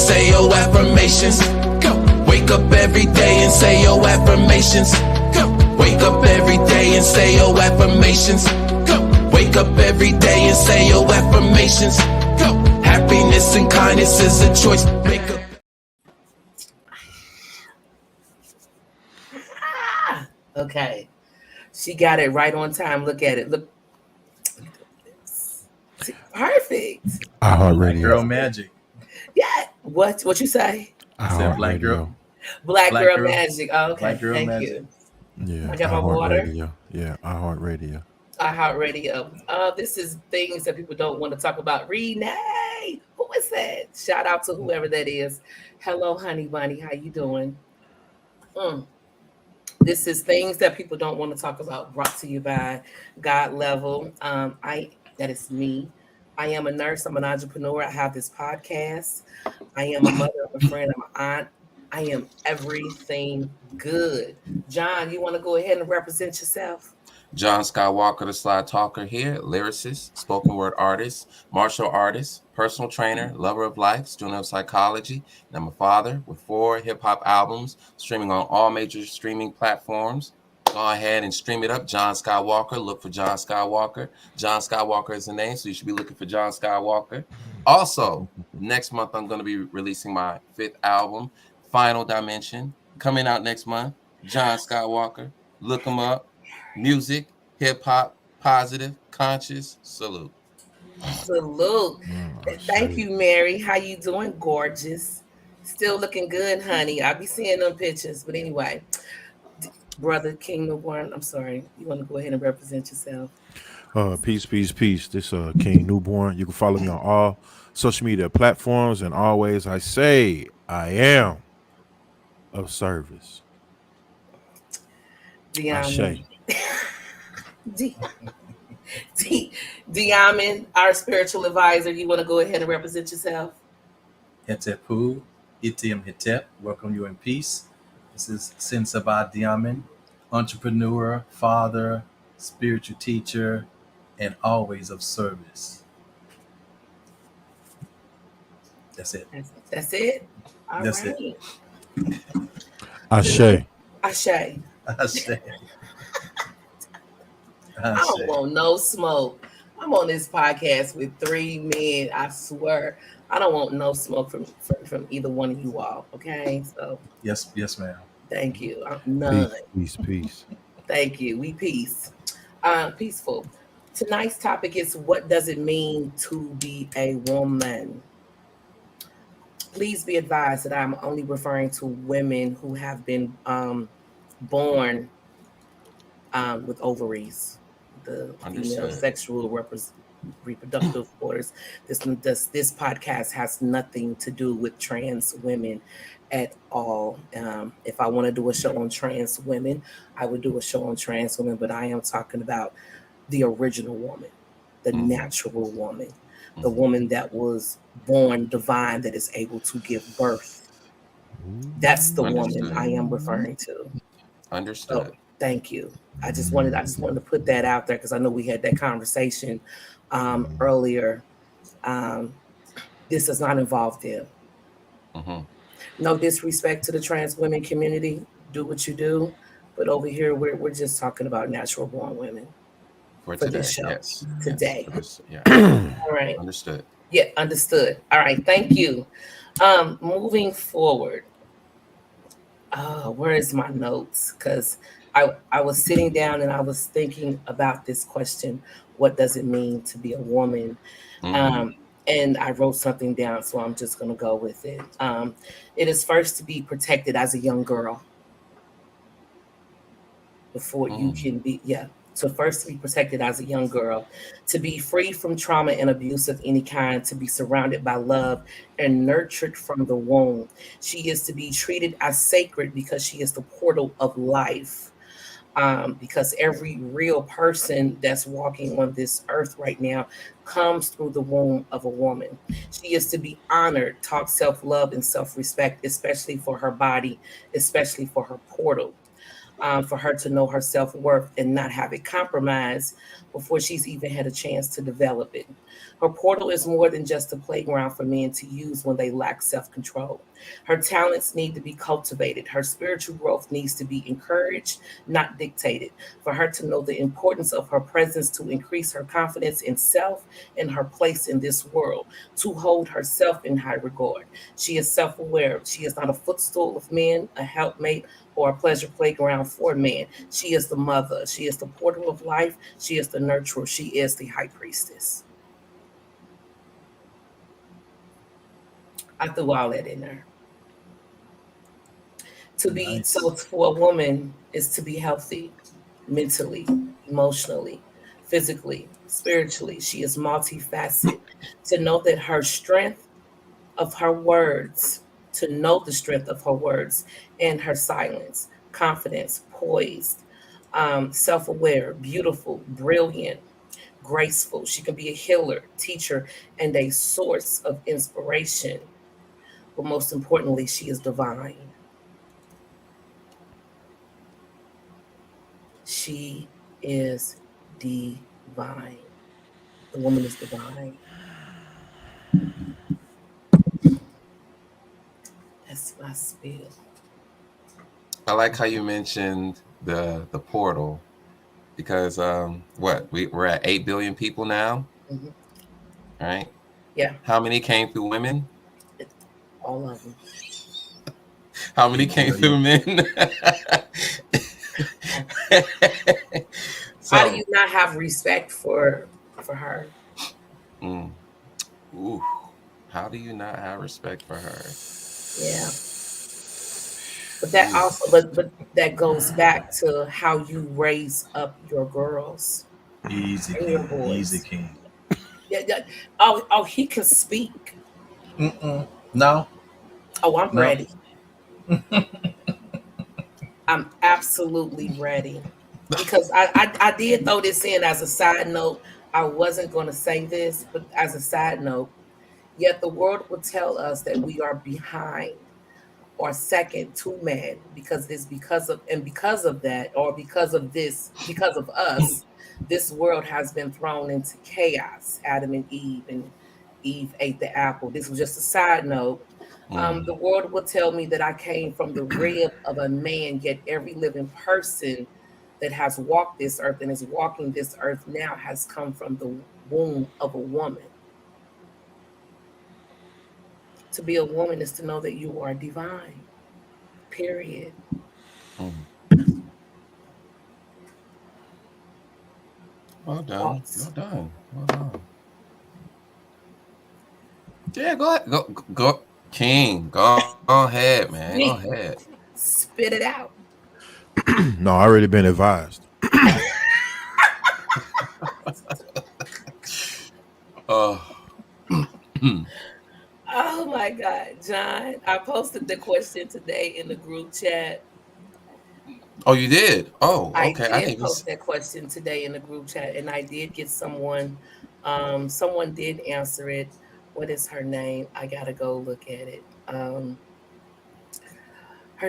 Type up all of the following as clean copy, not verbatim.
say your affirmations. Go. Wake up every day and say your affirmations. Go. Wake up every day and say your affirmations. Go. Wake up every day and say your affirmations. Go. Happiness and kindness is a choice. Wake up. Okay. She got it right on time. Look at it. Look. Perfect. Black Girl Magic. Yeah. What you say? Said Black Girl. Black Girl Magic. Oh, okay. Black Girl Thank Magic. you. Yeah. I got my water. Radio. Yeah. iHeartRadio. iHeartRadio. This is things that people don't want to talk about. Renee, who is that? Shout out to whoever that is. Hello, honey bunny. How you doing? This is things that people don't want to talk about. Brought to you by God Level. That is me. I am a nurse. I'm an entrepreneur. I have this podcast. I am a mother. I'm a friend. I'm an aunt. I am everything good. John, you want to go ahead and represent yourself? John Skywalker, the Slide Talker here, lyricist, spoken word artist, martial artist, personal trainer, lover of life, student of psychology, and I'm a father with 4 hip-hop albums streaming on all major streaming platforms. Go ahead and stream it up, John Skywalker. Look for John Skywalker. John Skywalker is the name, so you should be looking for John Skywalker. Also, next month, I'm going to be releasing my 5th album, Final Dimension, coming out next month. John Skywalker. Look him up. Music, hip-hop, positive, conscious, salute. Salute. Thank you, Mary. How you doing? Gorgeous. Still looking good, honey. I'll be seeing them pictures. But anyway, Brother King Newborn, I'm sorry. You want to go ahead and represent yourself? Peace. This King Newborn. You can follow me on all social media platforms. And always I say I am of service. Diamond, our spiritual advisor, you want to go ahead and represent yourself? Hetepu, Itiam Hetep, welcome you in peace. This is Sinsaba Diamond, entrepreneur, father, spiritual teacher, and always of service. That's it. That's it? All That's right. it. Ashe. Ashe. I don't want no smoke. I'm on this podcast with 3 men. I swear, I don't want no smoke from either one of you all. Okay, so yes, ma'am. Thank you. None. Peace. Thank you. We peace. Peaceful. Tonight's topic is, what does it mean to be a woman? Please be advised that I'm only referring to women who have been born with ovaries, the female sexual reproductive orders. This podcast has nothing to do with trans women at all. If I want to do a show on trans women, I would do a show on trans women, but I am talking about the original woman, the natural woman, the woman that was born divine, that is able to give birth. That's the woman I am referring to. Understood. So, thank you. I just wanted to put that out there because I know we had that conversation earlier. This does not involve them. No disrespect to the trans women community. Do what you do, but over here we're just talking about natural born women for today. This show. Yes. Today. Yes. Yeah. All right. Understood. Yeah, understood. All right. Thank you. Moving forward. Where is my notes? Because I was sitting down and I was thinking about this question: what does it mean to be a woman? And I wrote something down, so I'm just going to go with it. It is first to be protected as a young girl before you can be, So first to be protected as a young girl, to be free from trauma and abuse of any kind, to be surrounded by love and nurtured from the womb. She is to be treated as sacred because she is the portal of life. Because every real person that's walking on this earth right now comes through the womb of a woman. She is to be honored, taught self-love and self-respect, especially for her body, especially for her portal. for her to know her self-worth and not have it compromised before she's even had a chance to develop it. Her portal is more than just a playground for men to use when they lack self-control. Her talents need to be cultivated. Her spiritual growth needs to be encouraged, not dictated. For her to know the importance of her presence to increase her confidence in self and her place in this world, to hold herself in high regard. She is self-aware. She is not a footstool of men, a helpmate, or a pleasure playground for men. She is the mother. She is the portal of life. She is the nurturer. She is the high priestess. I threw all that in there. To be Nice. so for a woman is to be healthy mentally, emotionally, physically, spiritually. She is multifaceted. To know that her strength of her words, to know the strength of her words and her silence, confidence, poised, self-aware, beautiful, brilliant, graceful. She can be a healer, teacher, and a source of inspiration. But most importantly, she is divine. She is divine. The woman is divine. That's my spiel. I like how you mentioned the portal because we're at 8 billion people now, Mhm. right? Yeah, How many came through women? all of them. How many 8 came through men? How do So, you not have respect for her? mm, ooh, how do you not have respect for her? Yeah. But that Ooh, also but that goes back to how you raise up your girls Easy and your king. Easy boys. king. Yeah, yeah. Oh, he can speak. Mm-mm. No, Oh, I'm no. ready. I'm absolutely ready. Because I did throw this in as a side note. I wasn't going to say this, but as a side note, yet the world will tell us that we are behind or second to man because this because of that or because of this because of us, this world has been thrown into chaos. Adam and Eve ate the apple. This was just a side note. mm, The world will tell me that I came from the rib of a man, yet every living person that has walked this earth and is walking this earth now has come from the womb of a woman. To be a woman is to know that you are divine, period. mm. Well done. Well Thoughts. done. Well done. Yeah, go ahead. Go. King, go ahead, man. Go Speak, ahead. spit it out. No, I already been advised. Oh, Oh my God, John. I posted the question today in the group chat. oh, you did. Oh, I okay. I didn't did even. post that question today in the group chat, and I did get someone. Someone did answer it. What is her name? I gotta go look at it. Her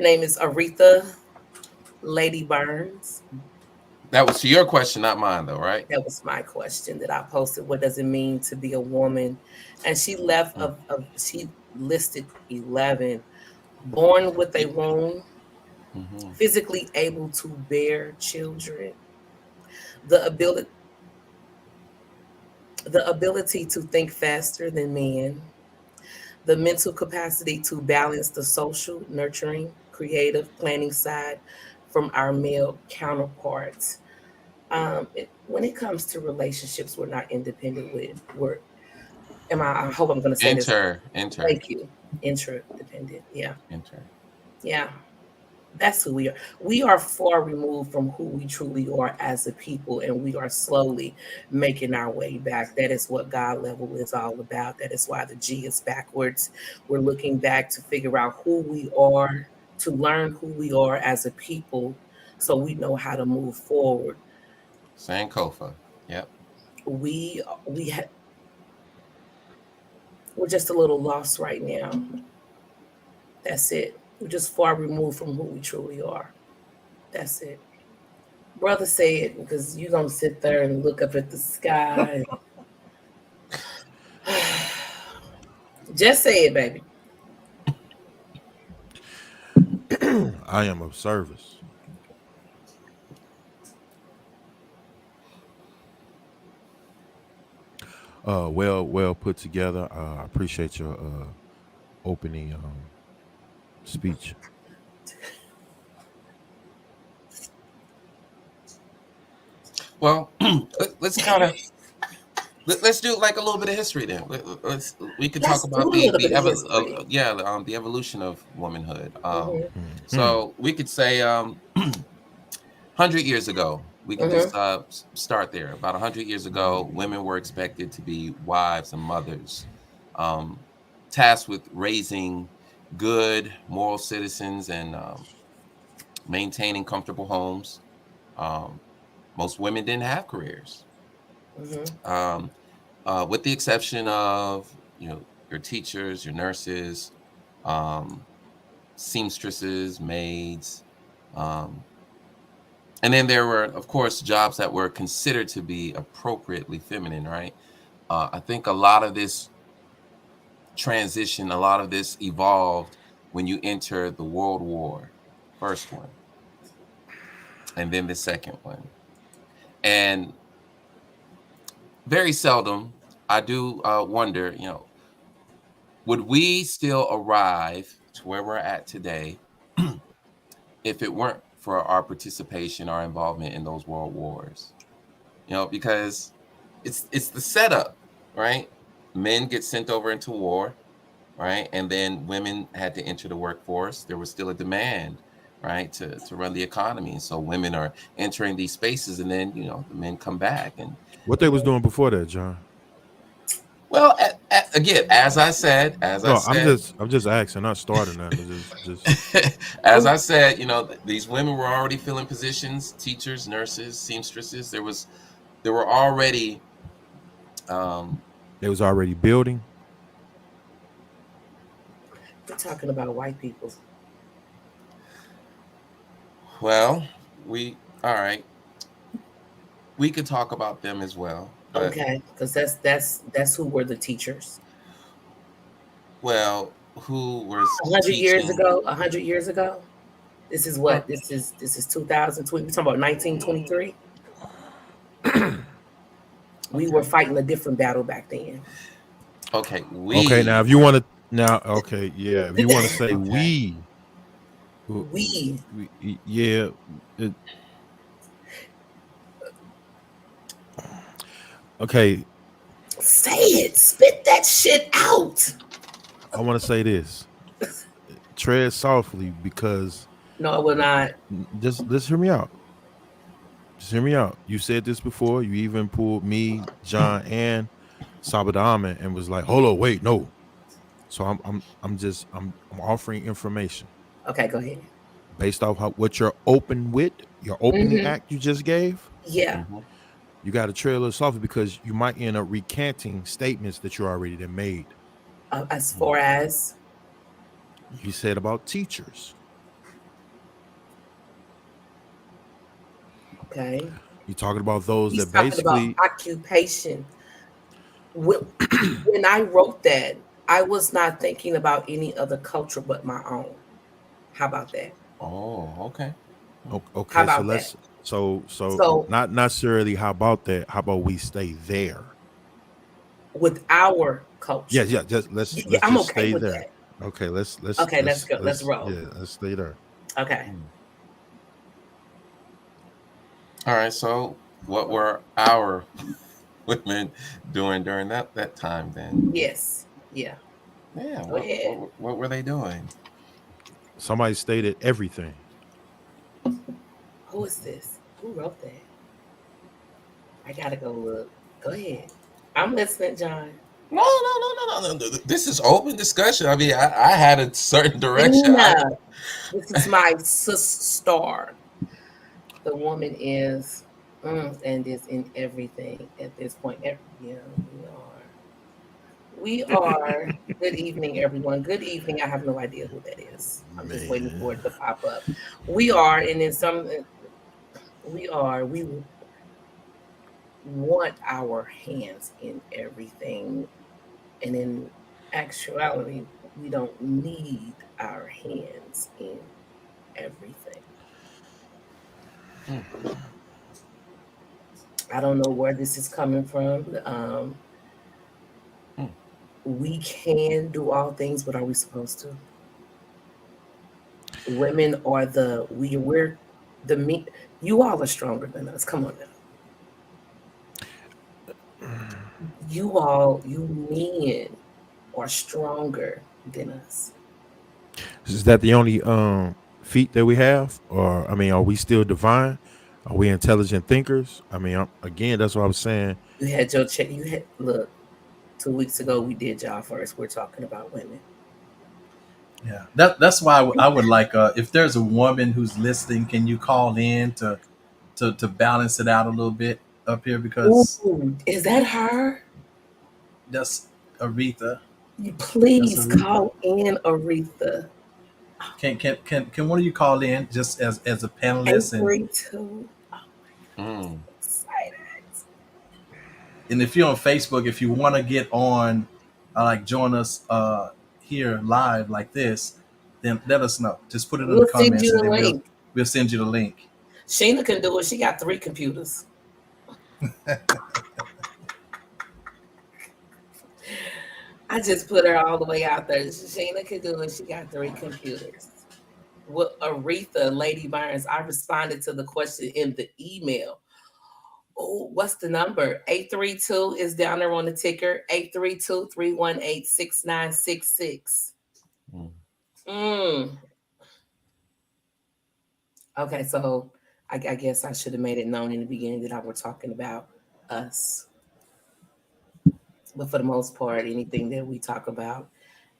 name is Aretha Lady Burns. That was to your question, not mine, though, right? That was my question that I posted. What does it mean to be a woman? And she left Mm. she listed 11. Born with a womb, Mm-hmm. physically able to bear children, the ability the ability to think faster than men, the mental capacity to balance the social, nurturing, creative, planning side from our male counterparts. When it comes to relationships, we're not independent with. I hope I'm going to say this. Enter. Thank you. Interdependent. Yeah. Enter. Yeah. That's who we are. We are far removed from who we truly are as a people, and we are slowly making our way back. That is what God level is all about. That is why the G is backwards. We're looking back to figure out who we are, to learn who we are as a people, so we know how to move forward. Sankofa. Yep. We we ha- we're just a little lost right now. That's it. We're just far removed from who we truly are. That's it. Brother, say it because you're going to sit there and look up at the sky. Just say it, baby. I am of service. Well put together. I appreciate your opening speech. Well, let's kind of let's do like a little bit of history then. We could Let's talk do a about little the bit of history. the evolution of womanhood. Mhm, So we could say 100 years ago. We can just mhm, start there. About 100 years ago, women were expected to be wives and mothers, um, tasked with raising good, moral citizens and maintaining comfortable homes. Um, Most women didn't have careers, mhm. um, with the exception of your teachers, your nurses, um, seamstresses, maids, um, and then there were, of course, jobs that were considered to be appropriately feminine. Right? I think a lot of this transition, a lot of this evolved when you enter the World War, first one, and then the second one, and very seldom, I do wonder, would we still arrive to where we're at today if it weren't for our participation, our involvement in those world wars? Because it's the setup, right? Men get sent over into war, right? And then women had to enter the workforce. There was still a demand, right, to run the economy. So women are entering these spaces, and then the men come back. And What they was doing before that, John? well, again, as I No, I'm said, just asking, not starting that. Just as I said, these women were already filling positions: teachers, nurses, seamstresses. There were already, um, they was already building. We're talking about white people. well, all right, we could talk about them as well, but Okay, because that's who were the teachers. well, who was 100 years teaching? ago, 100 years ago. This is Well, what? This is 2020. We're talking about 1923. We were fighting a different battle back then. okay, Okay, now if you want to now, okay, yeah, if you want to say okay, We yeah, it, okay. say it, spit that shit out. I want to say this. Tread softly because No, I will not. just hear me out. Just hear me out. You said this before. You even pulled me, John, and Sabadama and was like, "Hold on, wait, no." So I'm offering information Okay, go ahead. based off what you're open with, your opening Hmm. act you just gave. Yeah, mhm. You got to trail a little softly because you might end up recanting statements that you already done made. as far as You said about teachers. okay, You talking about those he's that talking about basically occupation. When I wrote that, I was not thinking about any other culture but my own. How about that? Oh, okay. How okay, so about that? let's so So not necessarily how about that? How about we stay there? with our Yeah, culture, yeah, just let's yeah, let's I'm just okay stay with there. that. Okay, Okay, let's go. Let's roll. yeah, let's stay there. Okay. Hmm. All right. So, what were our women doing during that time then? Yes. Yeah. Yeah. Go ahead. What were they doing? Somebody stated everything. Who is this? Who wrote that? I gotta go look. Go ahead. I'm listening, John. No. This is open discussion. I mean, I had a certain direction. No, this is my sister. The woman is and is in everything at this point. Yeah, we are. We are. Good evening, everyone. Good evening. I have no idea who that is. I'm just waiting for it to pop up. We are, and in some, we are. We want our hands in everything, and in actuality, we don't need our hands in everything. I don't know where this is coming from. We can do all things, but are we supposed to? Women are we're the me. You all are stronger than us. Come on now. You men are stronger than us. Is that the only feat that we have, or I mean, are we still divine? Are we intelligent thinkers? I mean, again, that's what I was saying. You had your check. You had look. 2 weeks ago, we did y'all first. We're talking about women. Yeah, that's why I would like if there's a woman who's listening, can you call in to balance it out a little bit up here because Ooh, is that her? that's Aretha. That's Please Aretha. call in, Aretha. Can one of you call in just as a panelist and 832. Mm. Excited. if you're on Facebook, if you want to get on, like join us here live like this, then let us know. Just put it in the We'll send comments, you and the then link. we'll send you the link. Sheena can do it. She got 3 computers. I just put her all the way out there. Sheena can do it. She got 3 computers. Well, Aretha, Lady Burns, I responded to the question in the email. Oh, what's the number? 832 is down there on the ticker. 832-318-6966. Okay, so I guess I should have made it known in the beginning that I were talking about us. But for the most part, anything that we talk about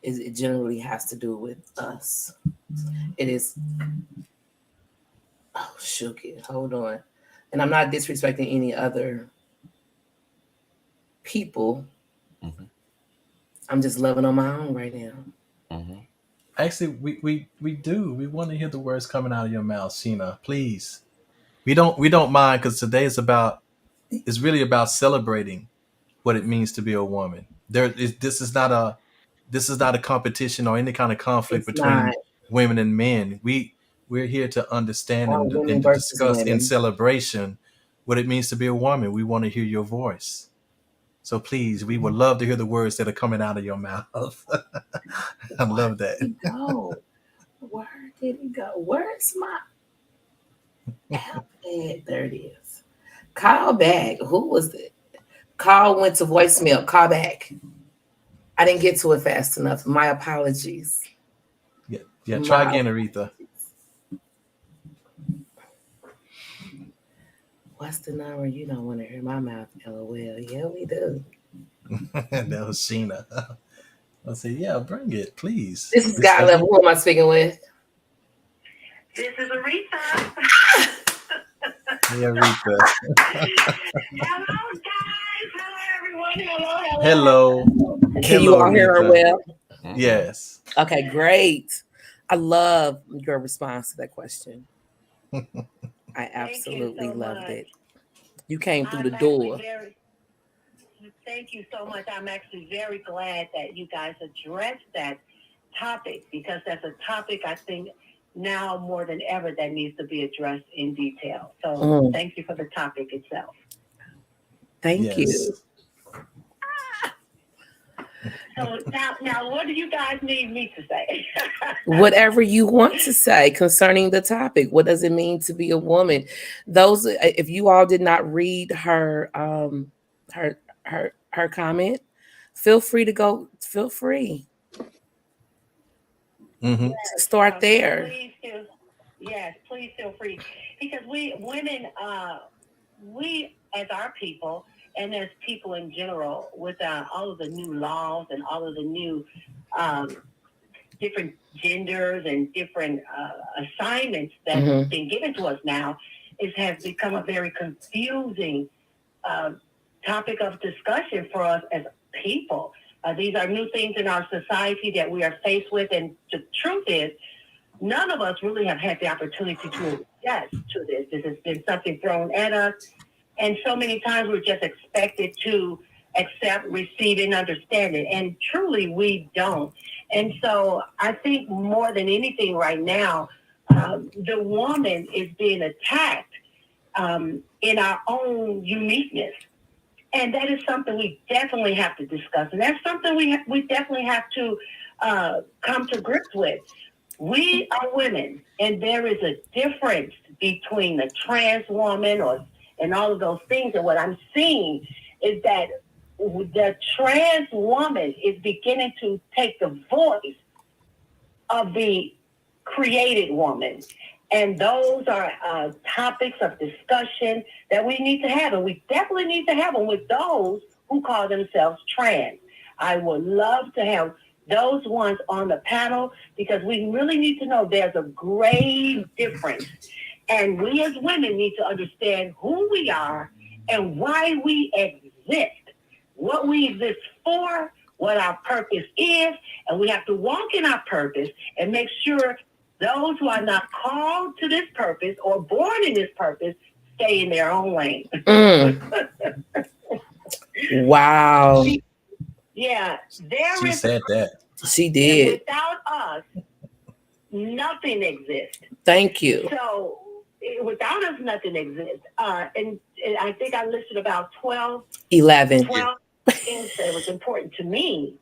it generally has to do with us. It is. Oh, shook it. Hold on. And I'm not disrespecting any other people. Mm-hmm. I'm just loving on my own right now. Mm-hmm. Actually, we do. We want to hear the words coming out of your mouth, Sheena. Please. We don't mind because today is really about celebrating what it means to be a woman. This is not a competition or any kind of conflict It's not between women and men. We're here to understand women and to versus discuss in women. celebration what it means to be a woman. We want to hear your voice. So please, we would love to hear the words that are coming out of your mouth. I love that. Where did it go? Where's my iPad? There it is. Call back. Who was it? Call went to voicemail. Call back. I didn't get to it fast enough. My apologies. Yeah. Try again, Aretha. What's the number? You don't want to hear my mouth. LOL. Yeah, we do. That was Sheena. I said, yeah, bring it, please. This is God level. Who am I speaking with? This is Aretha. Hey, Aretha. Hello, guys. Hello, everyone. Hello. Can you all hear her well? Yes. Okay, great. I love your response to that question. I absolutely loved it. You came through the door. Thank you so much. I'm actually very glad that you guys addressed that topic because that's a topic I think now more than ever that needs to be addressed in detail. So thank you for the topic itself. Thank you. So now what do you guys need me to say? Whatever you want to say concerning the topic. What does it mean to be a woman? Those, if you all did not read her her comment, feel free to go. Feel free to start there. Please do. Yes, please feel free because we women, we as our people. And as people in general, with all of the new laws and all of the new different genders and different assignments that's been given to us now, it has become a very confusing topic of discussion for us as people. These are new things in our society that we are faced with. And the truth is, none of us really have had the opportunity to adjust to this. This has been something thrown at us. And so many times we're just expected to accept, receive, and understand it. And truly, we don't. And so I think more than anything right now, the woman is being attacked in our own uniqueness. And that is something we definitely have to discuss. And that's something we definitely have to come to grips with. We are women, and there is a difference between a trans woman and all of those things. And what I'm seeing is that the trans woman is beginning to take the voice of the created woman. And those are topics of discussion that we need to have. And we definitely need to have them with those who call themselves trans. I would love to have those ones on the panel because we really need to know there's a grave difference. And we as women need to understand who we are and why we exist, what we exist for, what our purpose is. And we have to walk in our purpose and make sure those who are not called to this purpose or born in this purpose stay in their own lane. Wow. Yeah, She said that. She did. Without us, nothing exists. Thank you. So without us, nothing exists. And I think I listed about 12 11. things that was important to me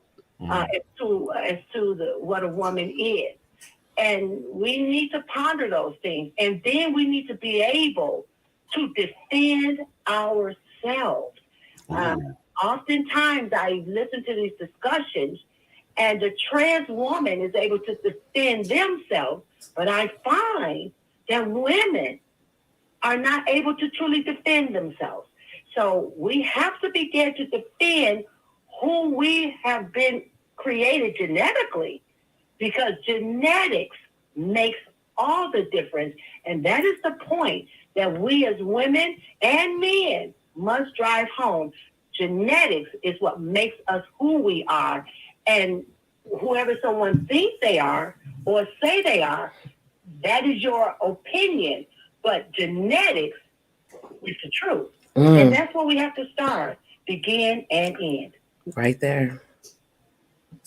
as to what a woman is. And we need to ponder those things. And then we need to be able to defend ourselves. Oftentimes I listen to these discussions and the trans woman is able to defend themselves, but I find that women are not able to truly defend themselves. So we have to begin to defend who we have been created genetically, because genetics makes all the difference. And that is the point that we as women and men must drive home. Genetics is what makes us who we are. And whoever someone thinks they are or say they are, that is your opinion. But genetics is the truth. And that's where we have to start, begin and end. Right there.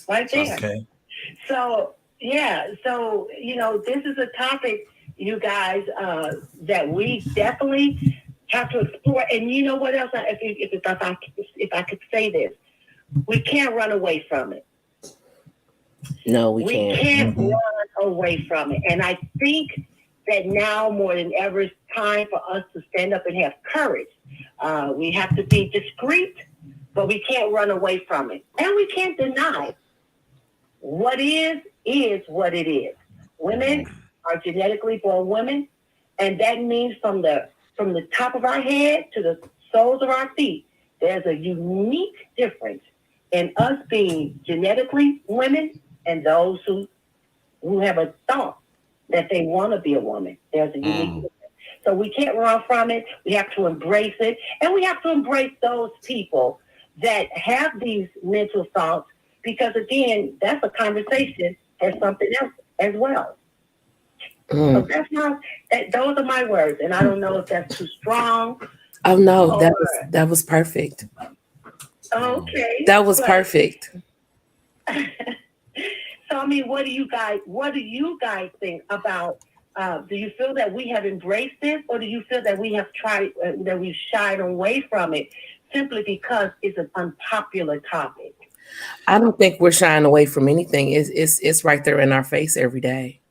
Right there. Okay. So, yeah. So, this is a topic, you guys, that we definitely have to explore. And you know what else? If I could say this, we can't run away from it. No, we can't. We can't run away from it. And I think that now more than ever, it's time for us to stand up and have courage. We have to be discreet, but we can't run away from it. And we can't deny what is what it is. Women are genetically born women, and that means from the top of our head to the soles of our feet, there's a unique difference in us being genetically women and those who have a thought that they want to be a woman. There's a unique difference. So we can't run from it. We have to embrace it. And we have to embrace those people that have these mental thoughts, because again, that's a conversation for something else as well. So those are my words. And I don't know if that's too strong. Oh no, that was perfect. Okay. That was perfect. So, I mean, what do you guys think about, do you feel that we have embraced this, or do you feel that we have that we've shied away from it simply because it's an unpopular topic? I don't think we're shying away from anything. It's right there in our face every day.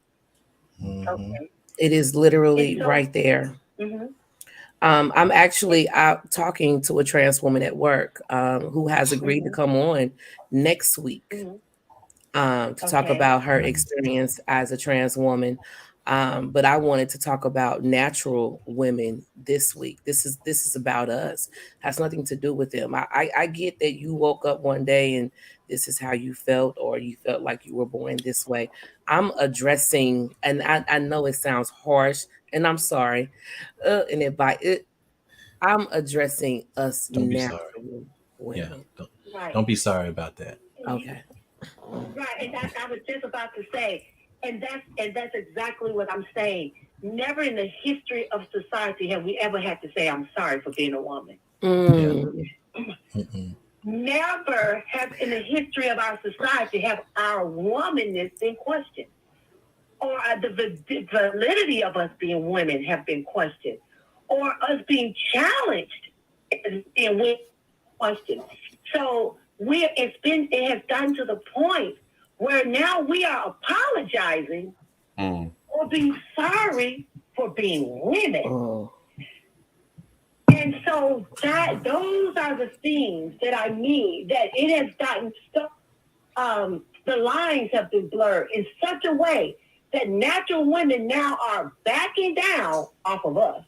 Okay. It is literally right there. Mm-hmm. I'm actually out talking to a trans woman at work who has agreed to come on next week to talk about her experience as a trans woman. But I wanted to talk about natural women this week. This is about us. Has nothing to do with them. I get that you woke up one day and this is how you felt, or you felt like you were born this way. I'm addressing, and I know it sounds harsh, and I'm sorry, I'm addressing us Don't be natural sorry. women. Yeah, don't be sorry about that. Okay. Right, and that's I was just about to say, and that's exactly what I'm saying. Never in the history of society have we ever had to say, "I'm sorry for being a woman." Mm. Never have in the history of our society have our womanness been questioned, or the validity of us being women have been questioned, or us being challenged and being questioned. So it has gotten to the point where now we are apologizing or being sorry for being women. Oh. And so those are the things that I mean, that it has gotten so, the lines have been blurred in such a way that natural women now are backing down off of us.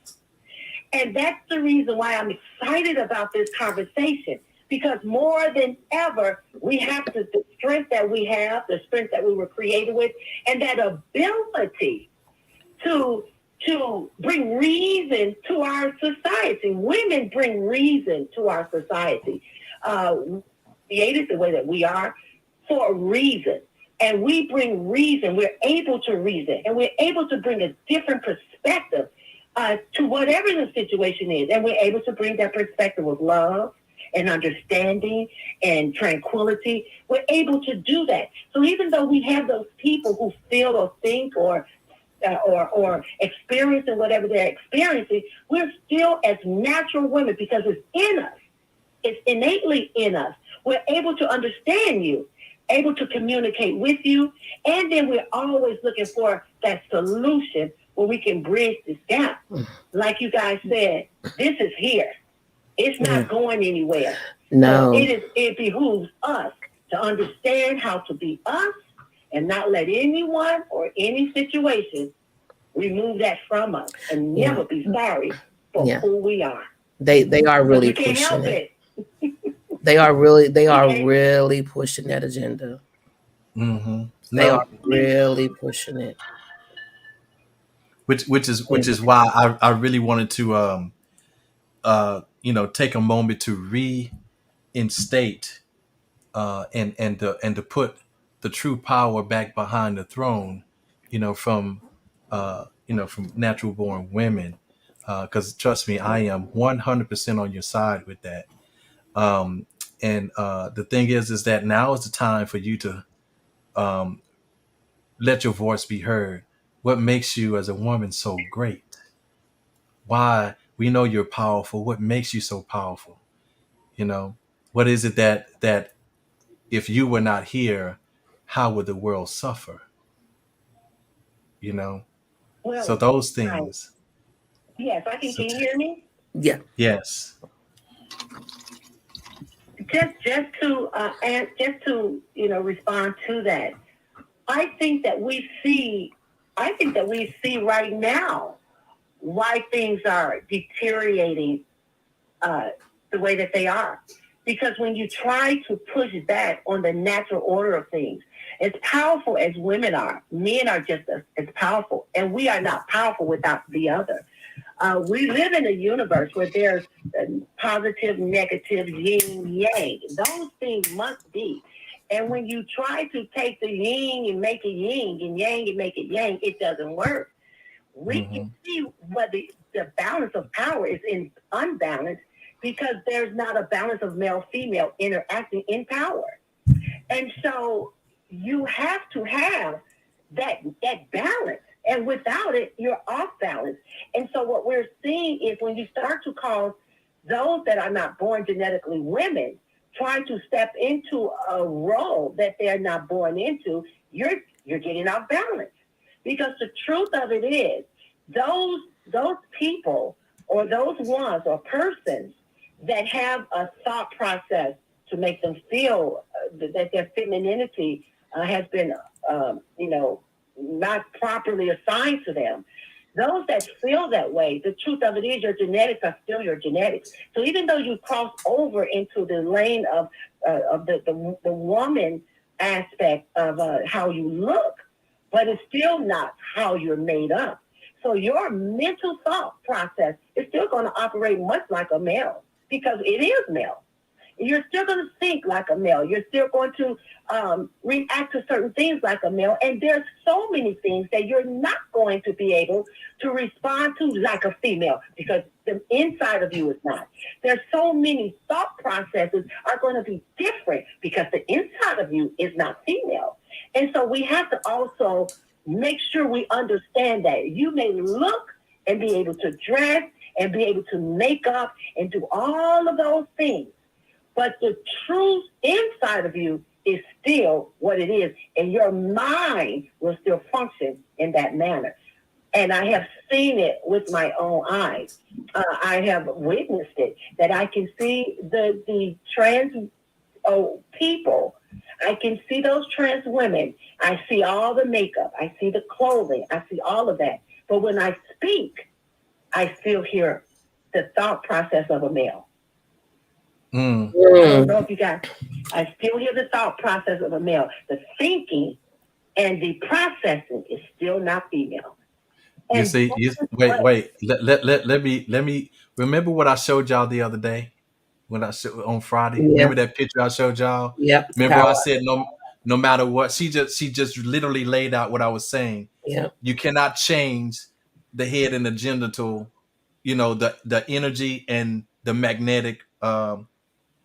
And that's the reason why I'm excited about this conversation, because more than ever, we have the strength that we have, the strength that we were created with, and that ability to bring reason to our society. Women bring reason to our society. Created the way that we are for a reason. And we bring reason. We're able to reason. And we're able to bring a different perspective to whatever the situation is. And we're able to bring that perspective with love and understanding and tranquility. We're able to do that. So even though we have those people who feel or think or experiencing whatever they're experiencing, we're still as natural women, because it's in us. It's innately in us. We're able to understand you, able to communicate with you, and then we're always looking for that solution where we can bridge this gap. Like you guys said, this is here. It's not going anywhere. No. So it behooves us to understand how to be us and not let anyone or any situation remove that from us, and never be sorry for who we are. They are really pushing it. They are really pushing that agenda. They are really pushing it. Which is why I really wanted to take a moment to reinstate and to put the true power back behind the throne, from natural born women, because trust me, I am 100% on your side with that. And the thing is that now is the time for you to let your voice be heard. What makes you as a woman so great? Why? We know you're powerful. What makes you so powerful? What is it that if you were not here, how would the world suffer? Well, so those things. Yes, I can. Can you hear me? Yeah. Yes. Just to respond to that, I think that we see right now why things are deteriorating the way that they are. Because when you try to push back on the natural order of things, as powerful as women are, men are just as powerful, and we are not powerful without the other. We live in a universe where there's positive, negative, yin, yang. Those things must be. And when you try to take the yin and make it yin and yang and make it yang, it doesn't work. We can see where the balance of power is unbalanced, because there's not a balance of male-female interacting in power. And so you have to have that balance. And without it, you're off balance. And so what we're seeing is when you start to cause those that are not born genetically women trying to step into a role that they're not born into, you're getting off balance. Because the truth of it is, those people or those ones or persons that have a thought process to make them feel that their femininity has been, not properly assigned to them. Those that feel that way, the truth of it is your genetics are still your genetics. So even though you cross over into the lane of the woman aspect of how you look, but it's still not how you're made up. So your mental thought process is still going to operate much like a male, because it is male. You're still going to think like a male. You're still going to react to certain things like a male. And there's so many things that you're not going to be able to respond to like a female because the inside of you is not. There's so many thought processes are going to be different because the inside of you is not female. And so we have to also make sure we understand that you may look and be able to dress and be able to make up and do all of those things. But the truth inside of you is still what it is, and your mind will still function in that manner. And I have seen it with my own eyes. I have witnessed it, that I can see the trans people. I can see those trans women. I see all the makeup. I see the clothing. I see all of that. But when I speak, I still hear the thought process of a male. I don't know if you guys, I still hear the thought process of a male. The thinking and the processing is still not female. You And see, wait. Let me remember what I showed y'all the other day when I showed on Friday. Yeah. Remember that picture I showed y'all? Yep. Remember I said no matter what, she just literally laid out what I was saying. Yeah. You cannot change the head and the genital, the energy and the magnetic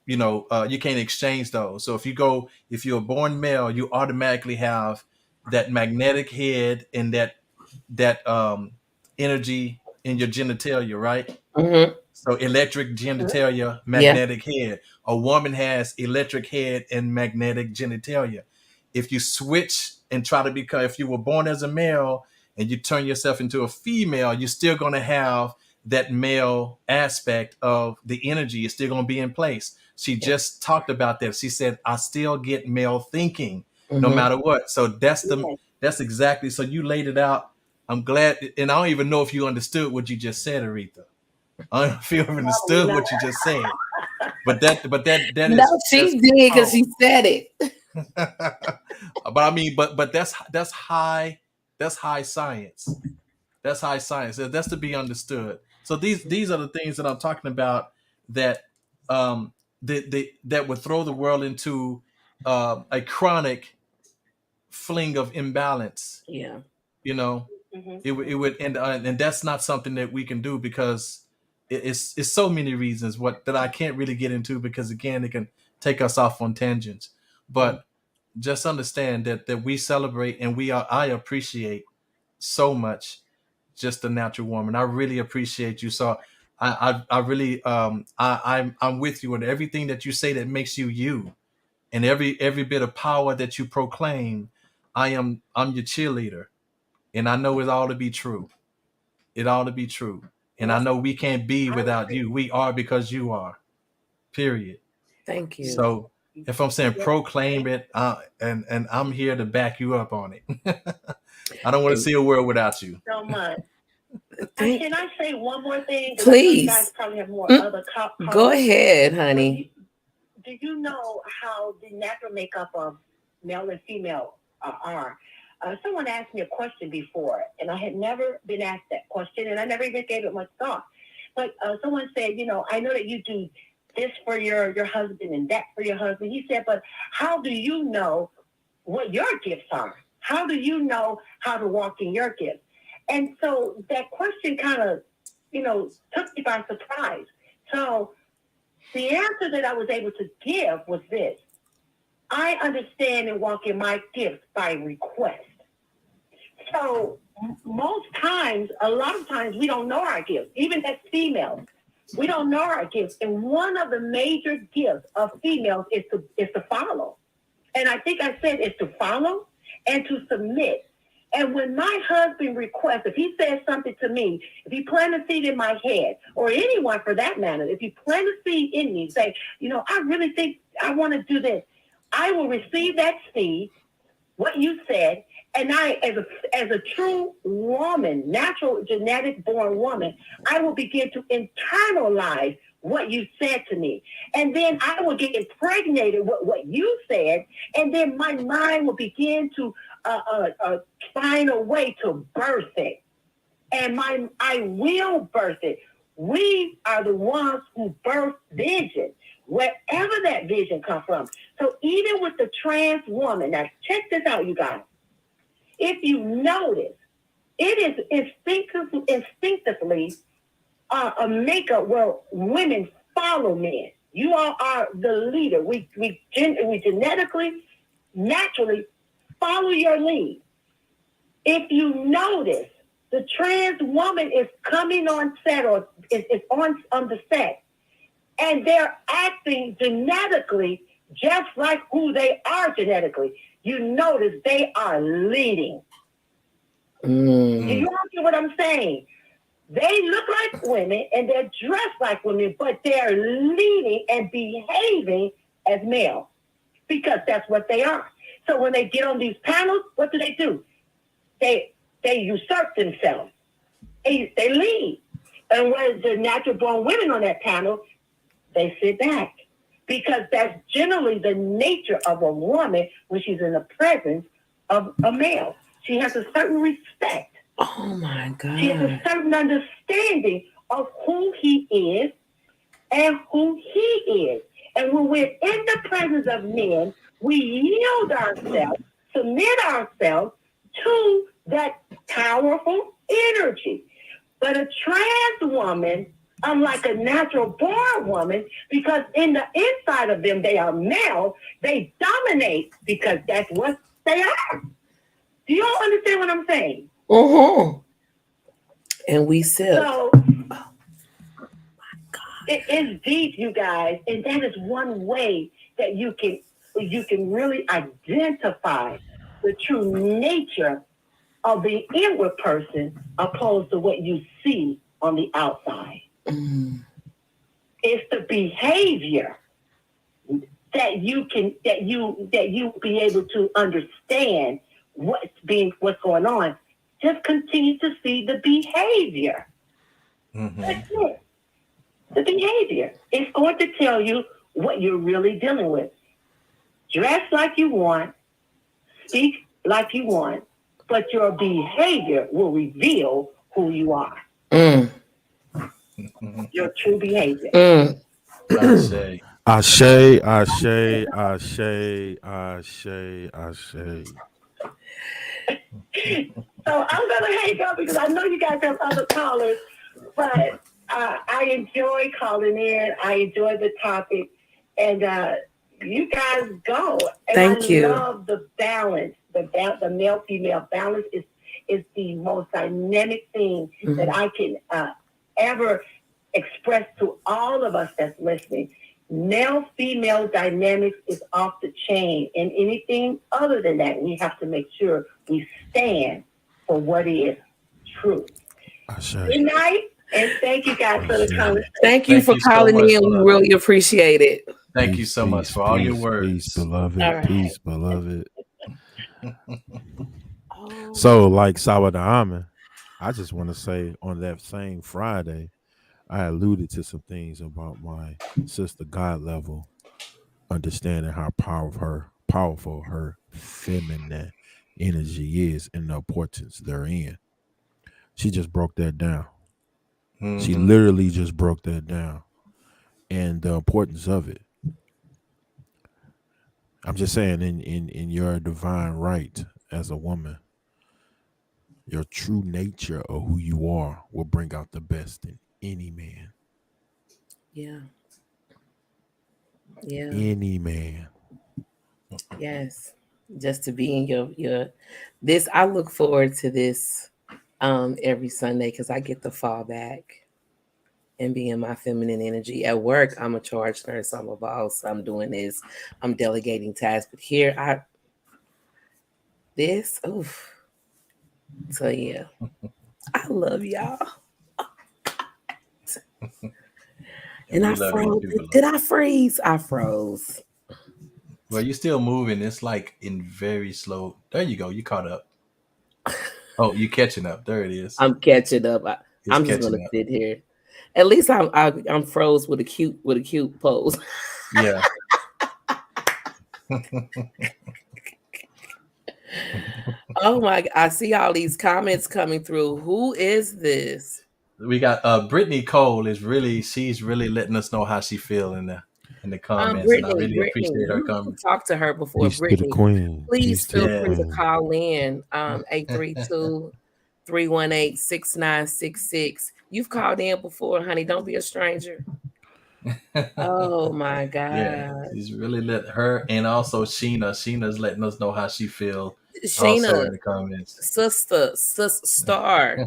you can't exchange those. So if you're born male, you automatically have that magnetic head and that energy in your genitalia, right? Mm-hmm. So electric genitalia, magnetic head. A woman has electric head and magnetic genitalia. If you switch and try to become, if you were born as a male and you turn yourself into a female, you're still going to have that male aspect of the energy. Is still going to be in place. She just talked about that. She said, I still get male thinking no matter what. So that's exactly. So you laid it out. I'm glad. And I don't even know if you understood what you just said, Aretha. I don't know if you understood what you just said, but that No, she did because she said it. But I mean, but that's high science. That's high science. That's to be understood. So these are the things that I'm talking about that that would throw the world into a chronic fling of imbalance. Yeah. It would and that's not something that we can do because it's so many reasons that I can't really get into because again it can take us off on tangents. But just understand that we celebrate and I appreciate so much just the natural woman. I really appreciate you. So I really I'm with you in everything that you say that makes you, and every bit of power that you proclaim. I'm your cheerleader, and I know it all to be true. It all to be true, and I know we can't be without you. We are because you are. Period. Thank you. So if I'm saying proclaim it, and I'm here to back you up on it. I don't want to see a world without you. So much. Can I say one more thing? Please. You guys probably have more other Go ahead, honey. Do you know how the natural makeup of male and female are? Someone asked me a question before, and I had never been asked that question, and I never even gave it much thought. But someone said, I know that you do this for your husband and that for your husband. He said, but how do you know what your gifts are? How do you know how to walk in your gifts? And so that question kind of, took me by surprise. So the answer that I was able to give was this. I understand and walk in my gifts by request. So a lot of times we don't know our gifts, even as females. We don't know our gifts. And one of the major gifts of females is to follow. And I think I said it's to follow and to submit. And when my husband requests, if he says something to me, if he plants a seed in my head, or anyone for that matter, if he plants a seed in me, say, I really think I want to do this, I will receive that seed, what you said, and I, as a true woman, natural genetic born woman, I will begin to internalize what you said to me. And then I will get impregnated with what you said, and then my mind will begin to find a way to birth it. And I will birth it. We are the ones who birth vision. wherever that vision comes from. So even with the trans woman, now check this out, you guys. If you notice, it is instinctively a makeup where women follow men. You all are the leader. We genetically, naturally follow your lead. If you notice, the trans woman is coming on set or is on the set, and they're acting genetically just like who they are genetically. You notice they are leading. Do you all get what I'm saying? They look like women and they're dressed like women, but they're leading and behaving as male because that's what they are. So when they get on these panels, what do? They usurp themselves. They lead. And when the natural born women on that panel, they sit back. Because that's generally the nature of a woman when she's in the presence of a male. She has a certain respect. Oh my God. She has a certain understanding of who he is and who he is. And when we're in the presence of men, we yield ourselves, submit ourselves to that powerful energy. But a trans woman, unlike a natural born woman, because in the inside of them they are male, they dominate because that's what they are. Do you all understand what I'm saying? And we sip. So it is deep, you guys, and that is one way that you can really identify the true nature of the inward person opposed to what you see on the outside. It's the behavior that you be able to understand what's going on. Just continue to see the behavior. That's it. The behavior. It's going to tell you what you're really dealing with. Dress like you want, speak like you want, but your behavior will reveal who you are. Your true behavior. Ashe. So I'm going to hang up because I know you guys have other callers, but I enjoy calling in. I enjoy the topic, and you guys go. And Thank you. I love the balance. The male-female balance is the most dynamic thing that I can ever express to all of us that's listening. Male-female dynamics is off the chain, and anything other than that, we have to make sure we stand for what is true. Good night, and thank you guys for the conversation. Thank you for calling in. We really appreciate it. Thank you so much for all your words. Peace, beloved. All right. Peace, beloved. So, like Sawada Ahmed, I just want to say on that same Friday, I alluded to some things about my sister God level, understanding how powerful her feminine energy is and the importance therein. She just broke that down. She literally just broke that down and the importance of it. I'm just saying in your divine right as a woman, your true nature of who you are will bring out the best in any man. Yeah. Any man. Yes. Just to be in your this, I look forward to this every Sunday because I get to fall back and be in my feminine energy. At work, I'm a charge nurse, I'm a boss, I'm doing this, I'm delegating tasks. But here so yeah. I love y'all. And I froze. Did I freeze? I froze. Well, you're still moving. It's like in very slow. There you go. You caught up. Oh, you catching up. There it is. I'm catching up. I'm just gonna sit here. At least I'm froze with a cute pose. Yeah. Oh my! I see all these comments coming through. Who is this? We got Brittany Cole she's really letting us know how she feeling there. in the comments, and I Brittany, really appreciate her you comments. talked to her before. Peace to the Brittany, queen. please Peace to feel the free to queen. call in 832-318-6966. You've called in before, honey. Don't be a stranger. Oh my Yeah, God. she's really let her, and also Sheena's letting us know how she feels also Sheena, in the comments. sister, star,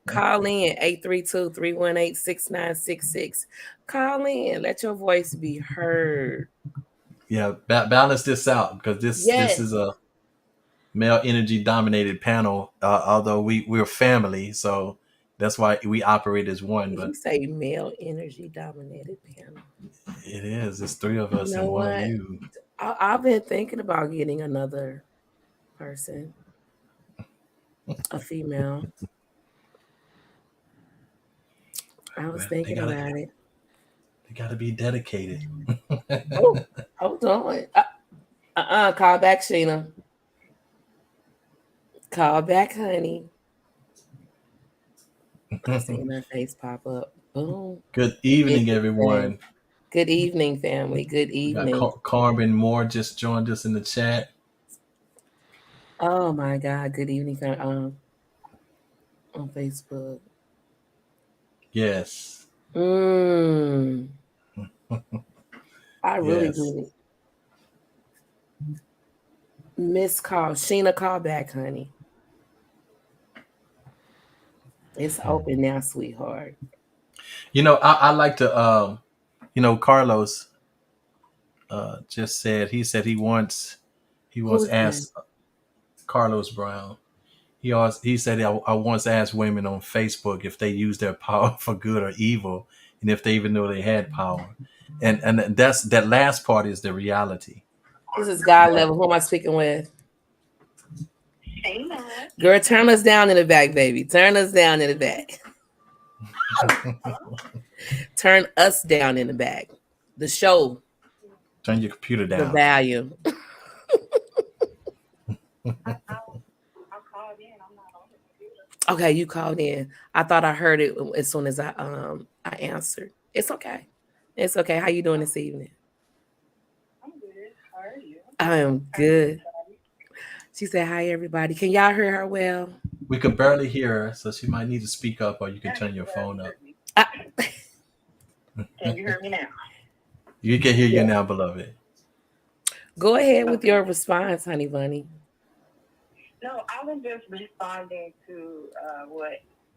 call in 832-318-6966. Call in. Let your voice be heard. Yeah, balance this out, because this Yes. is a male energy dominated panel. Although we're family, so that's why we operate as one. Did you But say male energy dominated panel? it is. It's three of You us know and one of what? you. I've been thinking about getting another person, a female. I was Well, thinking about it. they gotta be dedicated. Oh, hold on. Call back, Sheena. Call back, honey. I seen her face pop up. Boom. Good evening, Interesting. everyone. Good evening, family. Good We got evening. Carmen Moore just joined us in the chat. Oh my God. Good evening, on Facebook. Yes. I really Yes. do. Miss call. Sheena, call back, honey. It's open now, sweetheart. You know, I like to Carlos just said he once Who's that? asked Carlos Brown. He said I once asked women on Facebook if they use their power for good or evil, and if they even know they had power. And that's that last part is the reality. This is God level. Who am I speaking with? Shayna. Girl, turn us down in the back, baby. Turn us down in the back. Turn us down in the back. The show. Turn your computer The down. value. I'll call in. I'm not on the computer. Okay, you called in. I thought I heard it as soon as I answered. It's okay. It's okay. How you doing this evening? I'm good. How are you? I am good. She said, "Hi, everybody. Can y'all hear her well?" We could barely hear her, so she might need to speak up, or you can turn your phone up. Can you hear me now? You can hear you now, beloved. Go ahead with your response, honey bunny. No, I was just responding to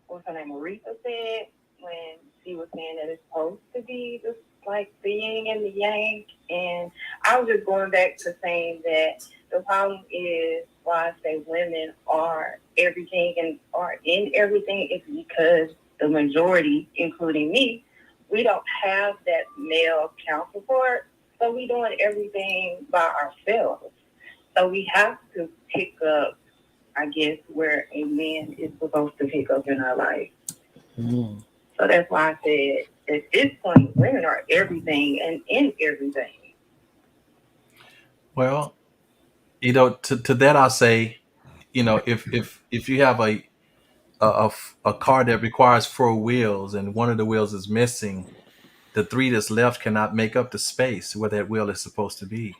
what's her name, Aretha said when she was saying that it's supposed to be just like the yin and the yang. And I was just going back to saying that the problem is why I say women are everything and are in everything is because the majority, including me, we don't have that male counterpart. So we doing everything by ourselves. So we have to pick up, I guess, where a man is supposed to pick up in our life. Mm. So that's why I said at this point, women are everything and in everything. Well, to that I say, if you have a car that requires 4 wheels and one of the wheels is missing, the 3 that's left cannot make up the space where that wheel is supposed to be.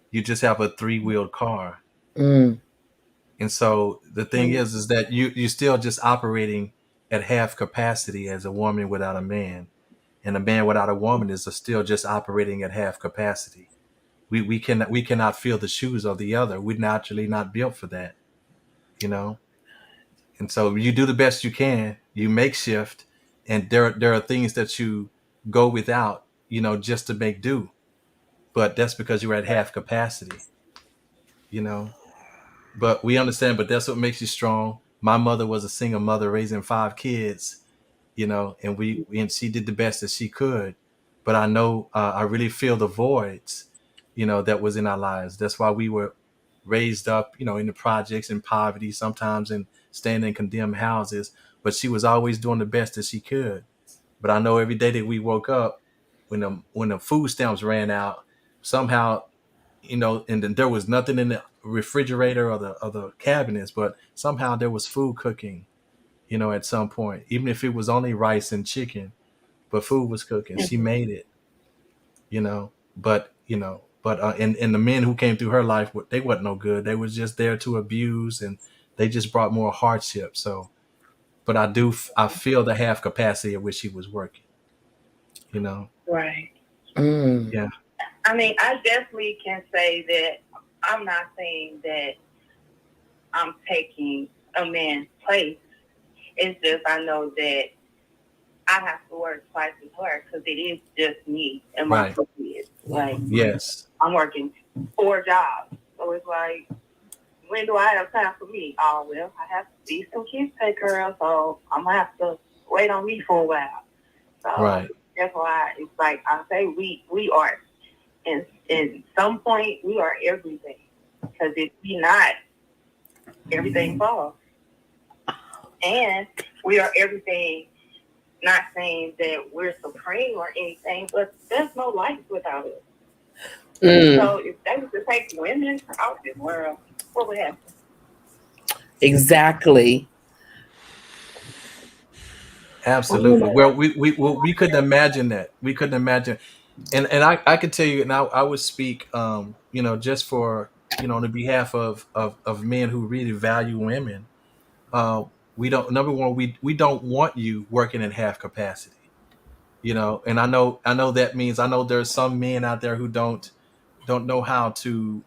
You just have a 3-wheeled car. Mm. And so the thing is that you're still just operating at half capacity as a woman without a man. And a man without a woman is still just operating at half capacity. We cannot fill the shoes of the other. We're naturally not built for that, And so you do the best you can. You make shift, and there are things that you go without, just to make do. But that's because you're at half capacity, But we understand. But that's what makes you strong. My mother was a single mother raising 5 kids, and she did the best that she could. But I know I really feel the voids, that was in our lives. That's why we were raised up, in the projects, in poverty, sometimes staying in condemned houses. But she was always doing the best that she could. But I know every day that we woke up, when the food stamps ran out, somehow, and then there was nothing in the refrigerator or the cabinets, but somehow there was food cooking, at some point, even if it was only rice and chicken, but food was cooking. She made it, but and the men who came through her life, they wasn't no good. They was just there to abuse, and they just brought more hardship. So, but I feel the half capacity at which she was working. Right. Mm. Yeah. I mean, I definitely can say that I'm not saying that I'm taking a man's place. It's just I know that I have to work twice as hard because it is just me and my Right. two kids. Like, Yes. I'm working 4 jobs. So it's like, when do I have time for me? Oh, well, I have these 2 kids to take care of, so I'm going to have to wait on me for a while. So Right. that's why it's like I say we are. And in some point, we are everything. Because if we not, everything falls. And we are everything, not saying that we're supreme or anything, but there's no life without us. Mm. So if they was to take women out of this world, what would happen? Exactly. Absolutely. Well, we couldn't imagine that. We couldn't imagine. And I could tell you, and I would speak, just for, on the behalf of men who really value women. We don't, number one, we don't want you working in half capacity, and I know that means, I know there's some men out there who don't know how to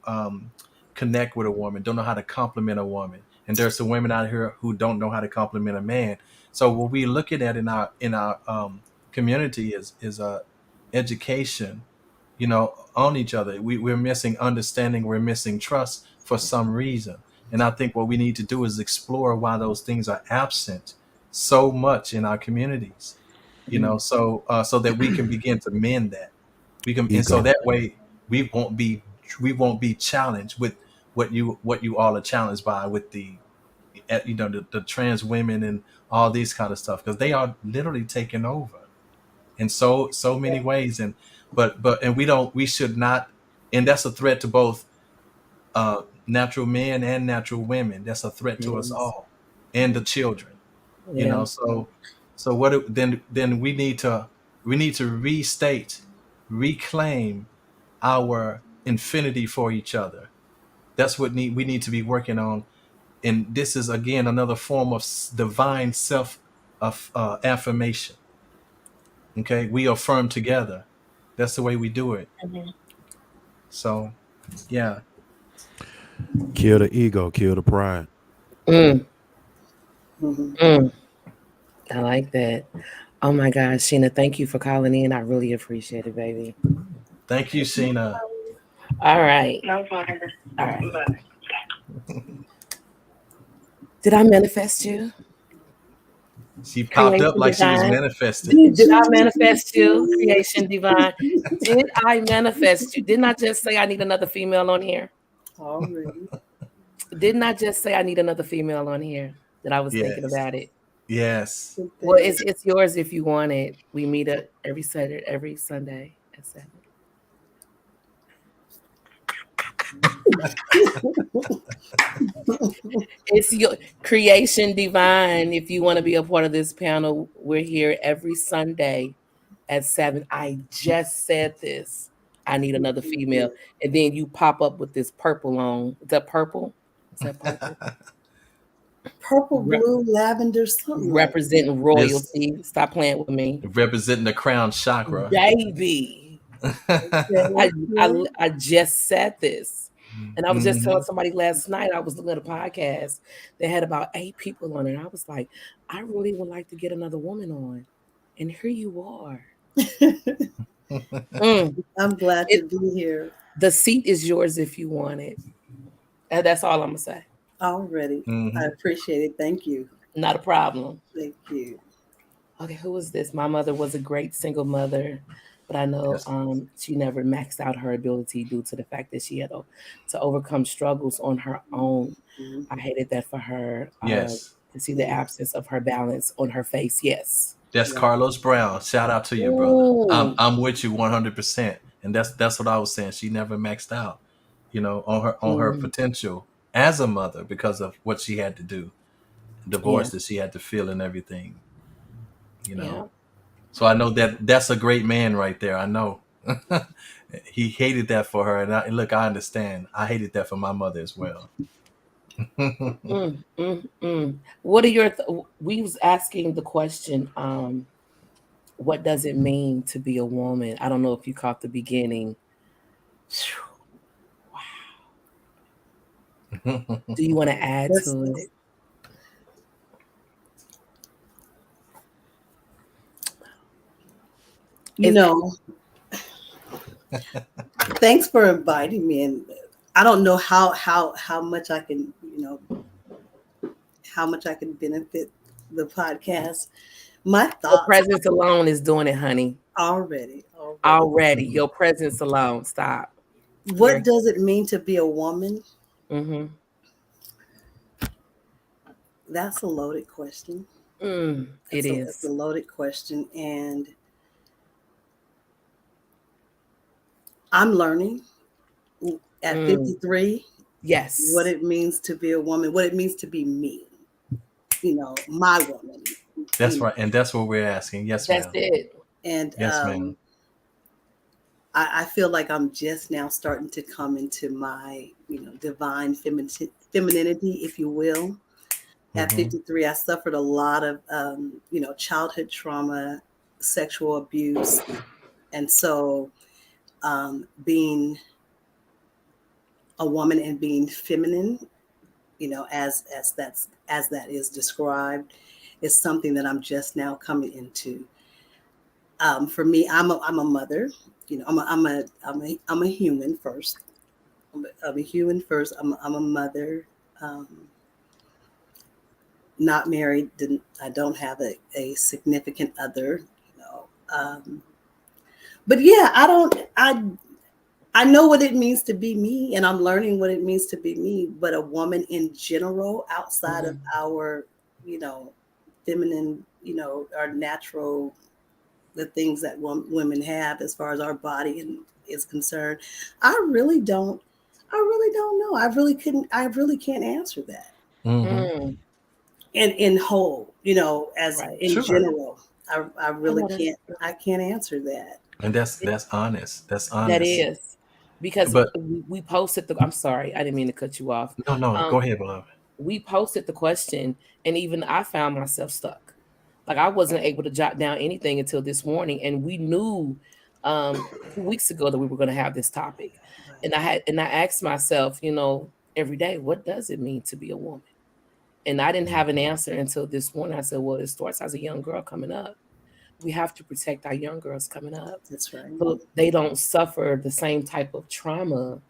connect with a woman, don't know how to compliment a woman. And there's some women out here who don't know how to compliment a man. So what we're looking at in our community is education, on each other. We're missing understanding, we're missing trust for some reason. And I think what we need to do is explore why those things are absent so much in our communities, so that we can begin to mend that. We can, and so Ego. that way we won't be challenged with what you all are challenged by, with the trans women and all these kind of stuff, because they are literally taking over in so many ways. And and we should not, and that's a threat to both natural men and natural women. That's a threat to us Yes. all, and the children. Yeah. So then we need to restate, reclaim our infinity for each other. That's what we need to be working on. And this is, again, another form of divine self of affirmation. Okay, we affirm together. That's the way we do it. So yeah. Kill the ego, kill the pride. Mm. Mhm. Mm. I like that. Oh my gosh, Sheena, thank you for calling in. I really appreciate it, baby. Thank you, Sheena. All right. No problem. All right. Bye. Did I manifest you? She popped up Creation like she was divine. manifested. Did I manifest you? Creation divine. Did I manifest you? Didn't I just say I need another female on here? Already. Didn't I just say I need another female on here? That I was thinking Yes. about it. Yes. Well, it's yours if you want it. We meet up every Sunday at 7. It's your Creation Divine. If you want to be a part of this panel, we're here every Sunday at 7. I just said this. I need another female. And then you pop up with this purple on. Is that purple? Is that purple? Purple, blue, lavender, something. Representing royalty. Stop playing with me. Representing the crown chakra. Baby. I just said this. And I was just telling somebody last night, I was looking at a podcast. They had about 8 people on it. And I was like, I really would like to get another woman on. And here you are. I'm glad to be here. The seat is yours if you want it. And that's all I'm going to say. Already. I appreciate it. Thank you. Not a problem. Thank you. Okay, who is this? My mother was a great single mother, but I know she never maxed out her ability due to the fact that she had to overcome struggles on her own. I hated that for her. Yes. To see the absence of her balance on her face. Yes. That's Carlos Brown. Shout out to you, brother. I'm with you 100%. And that's what I was saying. She never maxed out, on her potential as a mother because of what she had to do, divorce that she had to feel and everything, So I know that's a great man right there. I know. He hated that for her, and look, I understand. I hated that for my mother as well. What are your? We was asking the question. What does it mean to be a woman? I don't know if you caught the beginning. Wow. Do you want to add to it? Thanks for inviting me, and I don't know how much I can, how much I can benefit the podcast. My thoughts. Your presence alone is doing it, honey. Already. Your presence alone. Stop. What does it mean to be a woman? Mm-hmm. That's a loaded question. It's a loaded question, and I'm learning at 53. Yes. What it means to be a woman, what it means to be me. My woman. That's right, and that's what we're asking. Yes, ma'am. That's it. And yes, ma'am. I feel like I'm just now starting to come into my, divine femininity, if you will. At 53, I suffered a lot of, childhood trauma, sexual abuse. And so being a woman and being feminine, as that is described, is something that I'm just now coming into. For me, I'm a mother. I'm a human first. I'm a human first. I'm a mother. Not married. I don't have a significant other. But yeah, I know what it means to be me, and I'm learning what it means to be me. But a woman in general, outside of our, feminine, our natural, the things that women have as far as our body is concerned, I really don't know. I really can't answer that. Mm-hmm. And in whole, in general, I really can't answer that. And that's honest. That's honest. That is. Because we posted I'm sorry, I didn't mean to cut you off. No, go ahead, beloved. We posted the question, and even I found myself stuck. Like I wasn't able to jot down anything until this morning, and we knew 2 weeks ago that we were going to have this topic. And I asked myself, every day, what does it mean to be a woman? And I didn't have an answer until this morning. I said, well, it starts as a young girl coming up. We have to protect our young girls coming up. That's right. So they don't suffer the same type of trauma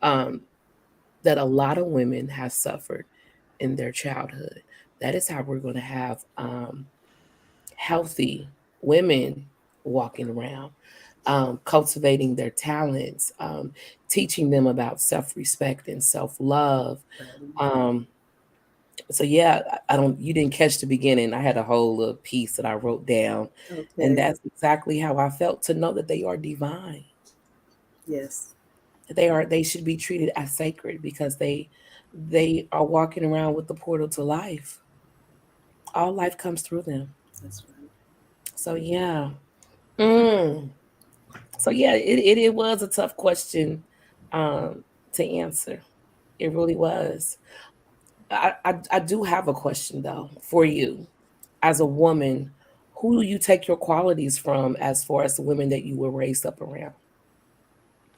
that a lot of women have suffered in their childhood. That is how we're going to have healthy women walking around, cultivating their talents, teaching them about self-respect and self-love. So yeah, you didn't catch the beginning. I had a whole little piece that I wrote down, and that's exactly how I felt, to know that they are divine. Yes. They should be treated as sacred because they are walking around with the portal to life. All life comes through them. That's right. So yeah. So yeah, it was a tough question to answer. It really was. I do have a question though for you. As a woman, who do you take your qualities from as far as the women that you were raised up around?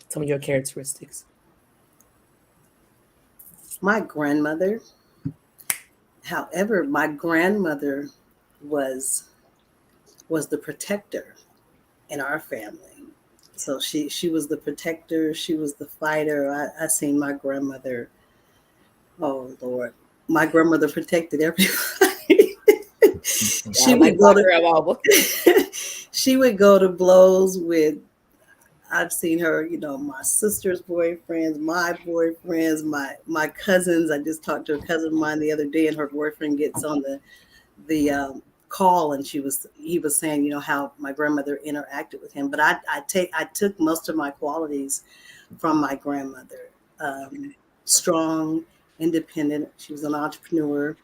Some of your characteristics. My grandmother. However, my grandmother was the protector in our family. So she was the protector. She was the fighter. I seen my grandmother. Oh Lord, my grandmother protected everybody. She would go to blows with. I've seen her, my sister's boyfriends, my boyfriends, my cousins. I just talked to a cousin of mine the other day, and her boyfriend gets on the call, and he was saying, how my grandmother interacted with him. But I took most of my qualities from my grandmother. Strong, independent. She was an entrepreneur.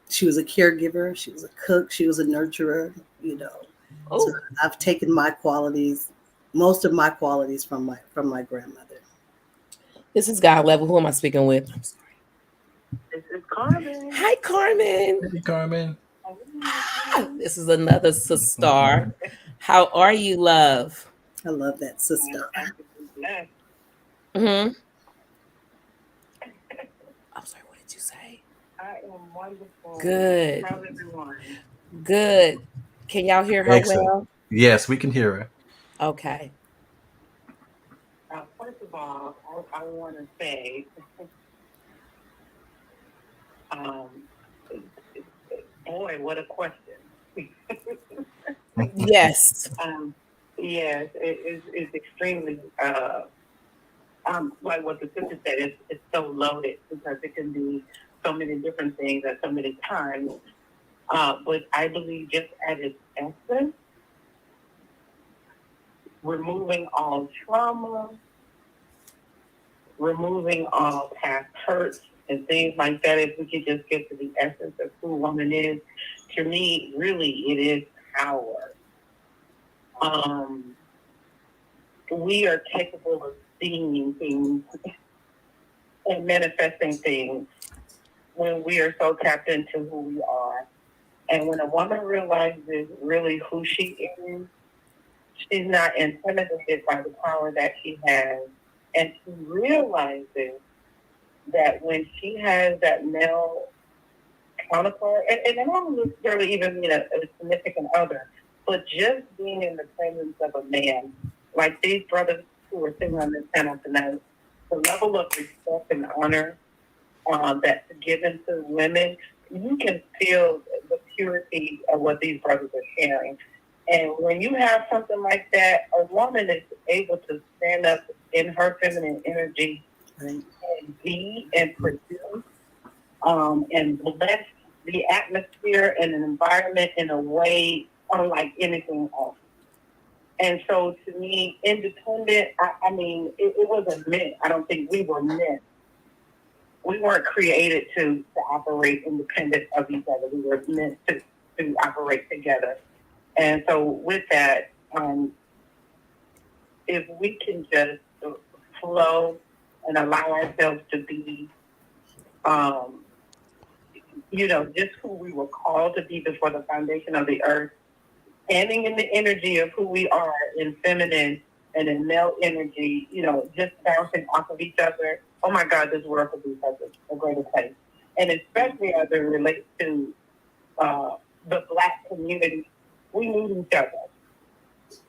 She was a caregiver. She was a cook. She was a nurturer. Oh, I've taken my qualities, most of my qualities from my grandmother. this is God level. Who am I speaking with? I'm sorry. This is Carmen. Hi, Carmen. Hey, Carmen. This is another sister. How are you, love? I love that sister. Blessed. Hmm. I'm sorry. What did you say? I am wonderful. Good. How's everyone? Good. Can y'all hear her Excellent. well? Yes, we can hear her. Okay. First of all, I want to say, um, boy, what a question. Yes. Yes, it's extremely, like what the sister said, it's so loaded because it can be so many different things at so many times. But I believe just at its essence, removing all trauma, removing all past hurts and things like that, if we could just get to the essence of who a woman is, to me, really, it is power. We are capable of seeing things and manifesting things when we are so tapped into who we are. And when a woman realizes really who she is, she's not intimidated by the power that she has. And she realizes that when she has that male counterpart, and I don't necessarily even mean a significant other, but just being in the presence of a man, like these brothers who are sitting on this panel tonight, the level of respect and honor that's given to women, you can feel the purity of what these brothers are sharing. And when you have something like that, a woman is able to stand up in her feminine energy and be and produce and bless the atmosphere and an environment in a way unlike anything else. And so to me, independent, I mean, it wasn't meant. I don't think we were meant. We weren't created to operate independent of each other. We were meant to operate together. And so with that, if we can just flow and allow ourselves to be, just who we were called to be before the foundation of the earth, standing in the energy of who we are in feminine and in male energy, just bouncing off of each other. Oh my God, this world could be such a greater place. And especially as it relates to the Black community, we need each other.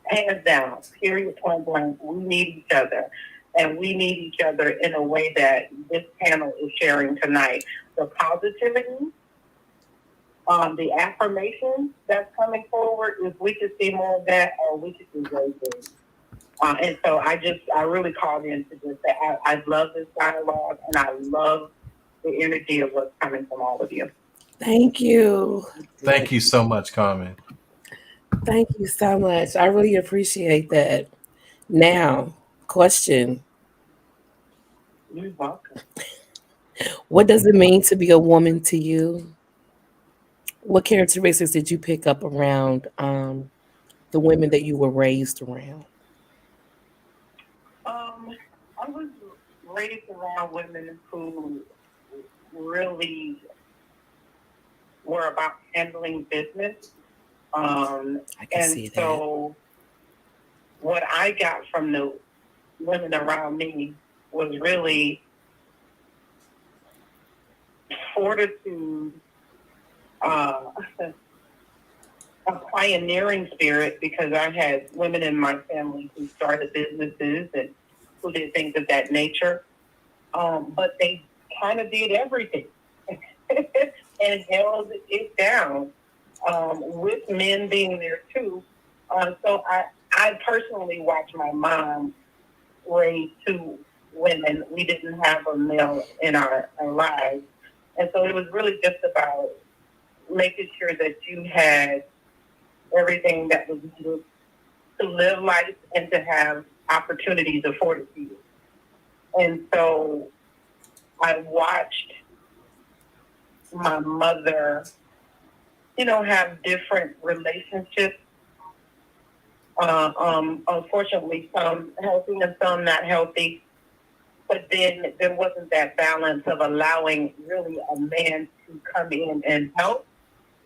Hands down, period, point blank, we need each other. And we need each other in a way that this panel is sharing tonight. The positivity, the affirmation that's coming forward, if we could see more of that, or we could do great things. And so I really called in to just say, I love this dialogue and I love the energy of what's coming from all of you. Thank you. Thank you so much, Carmen. Thank you so much. I really appreciate that. Now, question. You're welcome. What does it mean to be a woman to you? What characteristics did you pick up around the women that you were raised around? I was raised around women who really were about handling business. I can see that. So what I got from the women around me was really fortitude, a pioneering spirit, because I had women in my family who started businesses and who did things of that nature. But they kind of did everything and held it down, with men being there too. So I personally watched my mom raise two women. We didn't have a male in our lives. And so it was really just about making sure that you had everything that was needed to live life and to have opportunities afforded to you. And so I watched my mother, have different relationships Unfortunately, some healthy and some not healthy. But then there wasn't that balance of allowing really a man to come in and help.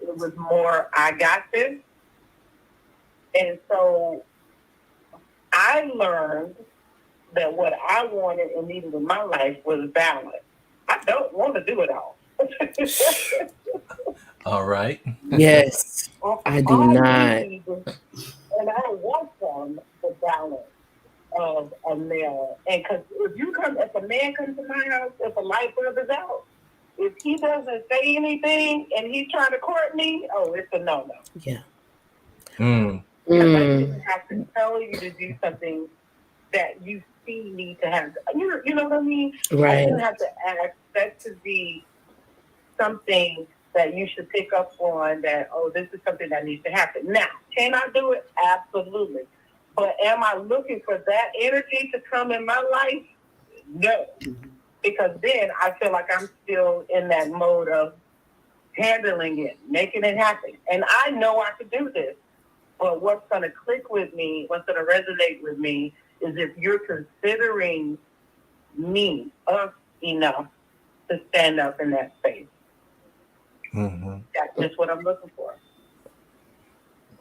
It was more, I got this. And so I learned that what I wanted and needed in my life was balance. I don't want to do it all. All right. Yes, I do not. need, and I want the balance of a male. And because if a man comes to my house, if a light bulb is out, if he doesn't say anything and he's trying to court me, oh, it's a no-no. Yeah. Mm. Because I didn't have to tell you to do something that you see need to have. You know what I mean? Right. I didn't have to ask that to be something that you should pick up on, that, oh, this is something that needs to happen. Now, can I do it? Absolutely. But am I looking for that energy to come in my life? No. Because then I feel like I'm still in that mode of handling it, making it happen. And I know I could do this. But what's going to click with me, what's going to resonate with me, is if you're considering me, us, enough to stand up in that space. Mm-hmm. That's just what I'm looking for.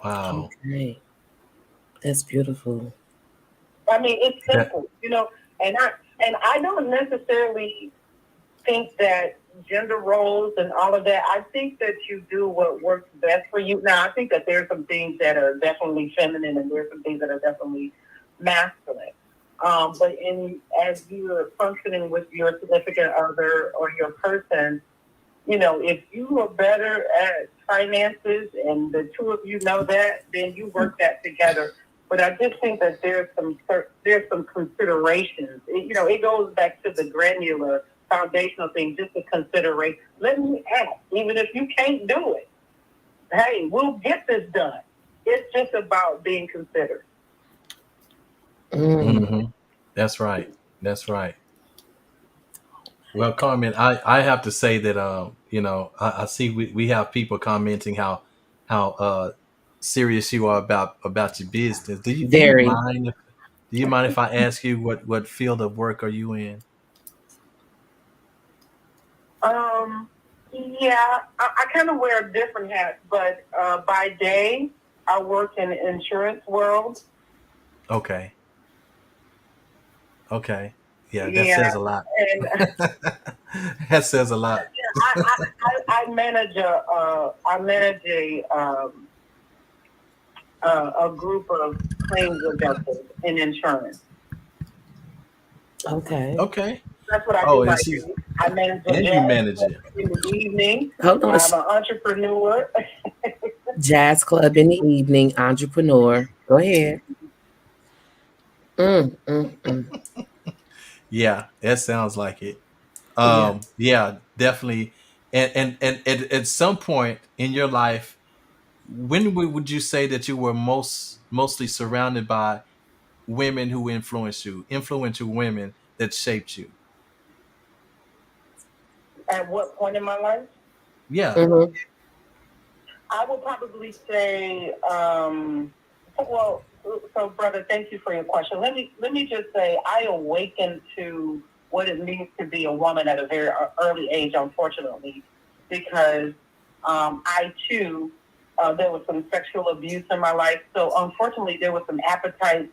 Wow. Okay. That's beautiful. I mean, it's simple, and I don't necessarily think that gender roles and all of that. I think that you do what works best for you. Now, I think that there's some things that are definitely feminine and there's some things that are definitely masculine. But as you're functioning with your significant other or your person, if you are better at finances and the two of you know that, then you work that together. But I just think that there's some considerations. It goes back to the granular foundational thing, just a consideration. Let me ask, even if you can't do it, hey, we'll get this done. It's just about being considered. Mm-hmm. That's right. Well, Carmen, I have to say that I see we have people commenting how serious you are about your business. Do you Very. mind if I ask you what field of work are you in? Yeah, I kind of wear different hats, but by day I work in the insurance world. Okay. Yeah, that says a lot. And That says a lot. I manage a group of claims adjusters in insurance. Okay. That's what I do. I manage and you manage it in the evening. Hold on. I'm an entrepreneur. Jazz club in the evening, entrepreneur. Go ahead. Yeah, that sounds like it. Yeah. Yeah, definitely. And at some point in your life, when would you say that you were mostly surrounded by women who influenced you, influential women that shaped you? At what point in my life? Yeah. Mm-hmm. I would probably say, so brother, thank you for your question. Let me just say, I awakened to what it means to be a woman at a very early age, unfortunately, because I too, there was some sexual abuse in my life. So unfortunately, there was some appetites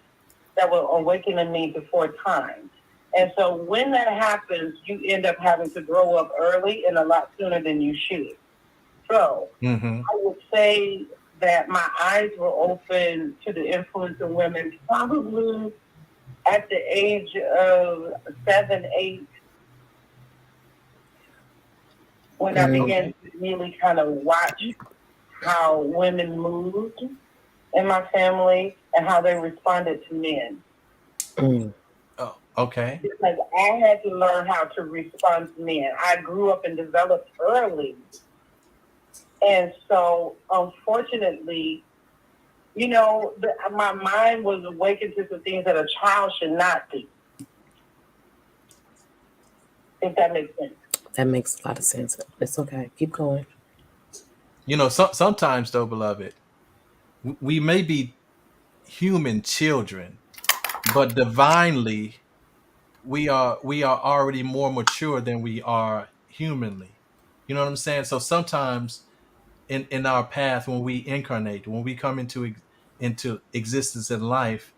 that were awakening me before time. And so when that happens, you end up having to grow up early and a lot sooner than you should. So I would say that my eyes were open to the influence of women probably at the age of 7, 8, when I began to really kind of watch how women moved in my family and how they responded to men. Oh, okay. Because I had to learn how to respond to men. I grew up and developed early. And so, unfortunately, my mind was awakened to some things that a child should not do. If that makes sense. That makes a lot of sense. It's okay. Keep going. Sometimes though, beloved, we may be human children, but divinely we are already more mature than we are humanly. You know what I'm saying? So sometimes in our path, when we incarnate, when we come into existence in life,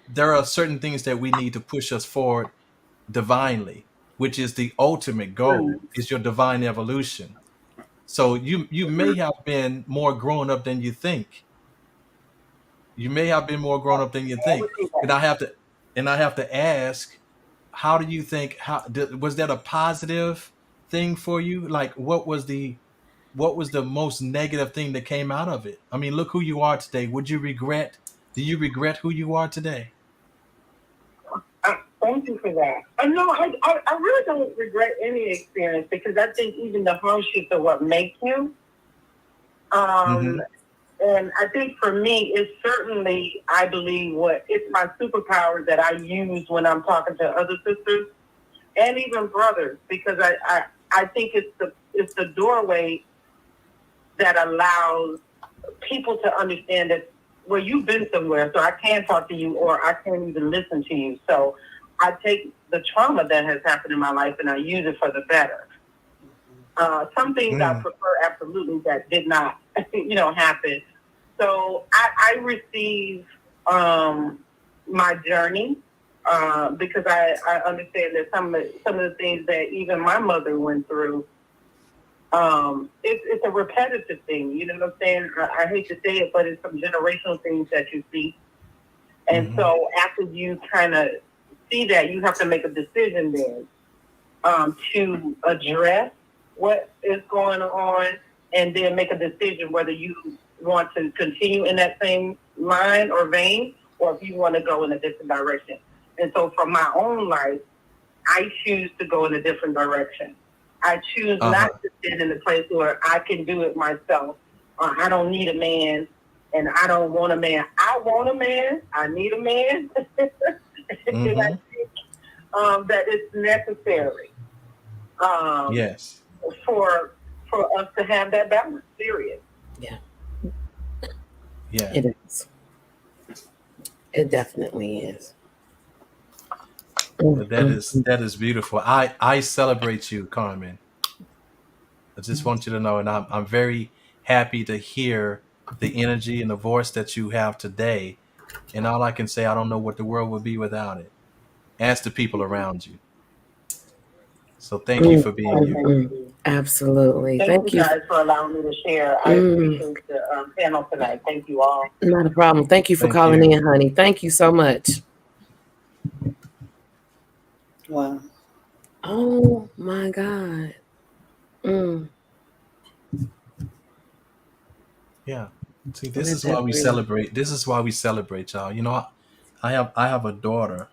there are certain things that we need to push us forward divinely, which is the ultimate goal, is your divine evolution. So you may have been more grown up than you think. You may have been more grown up than you think. And I have to ask, how do you think, was that a positive thing for you? Like, what was the most negative thing that came out of it? I mean, look who you are today. Do you regret who you are today? Thank you for that. No, I really don't regret any experience because I think even the hardships are what make you. Hmm. And I think for me, it's certainly, I believe, it's my superpower that I use when I'm talking to other sisters and even brothers, because I think it's the doorway that allows people to understand that, well, you've been somewhere, so I can talk to you, or I can't even listen to you. So I take the trauma that has happened in my life and I use it for the better. Some things I prefer absolutely that did not, happen. So I receive my journey because I understand that some of the things that even my mother went through. It's a repetitive thing. You know what I'm saying? I hate to say it, but it's some generational things that you see. And so after you kind of see that, you have to make a decision then to address what is going on and then make a decision whether you want to continue in that same line or vein or if you want to go in a different direction. And so for my own life, I choose to go in a different direction. I choose not to sit in a place where I can do it myself. I don't need a man, and I don't want a man. I want a man. I need a man. And I think that it's necessary Yes. for us to have that balance, period. Yeah, Yeah. it is. It definitely is. That is beautiful. I celebrate you, Carmen. I just want you to know, and I'm very happy to hear the energy and the voice that you have today. And all I can say, I don't know what the world would be without it. Ask the people around you. So thank you for being you. Absolutely. Thank you guys for allowing me to share. I appreciate the panel tonight. Thank you all. Not a problem. Thank you for Thank calling you. in, honey. Thank you so much. Wow. Oh my God. Yeah. See, Let this is that why we breathe. celebrate. This is why we celebrate, y'all. You know, I have a daughter.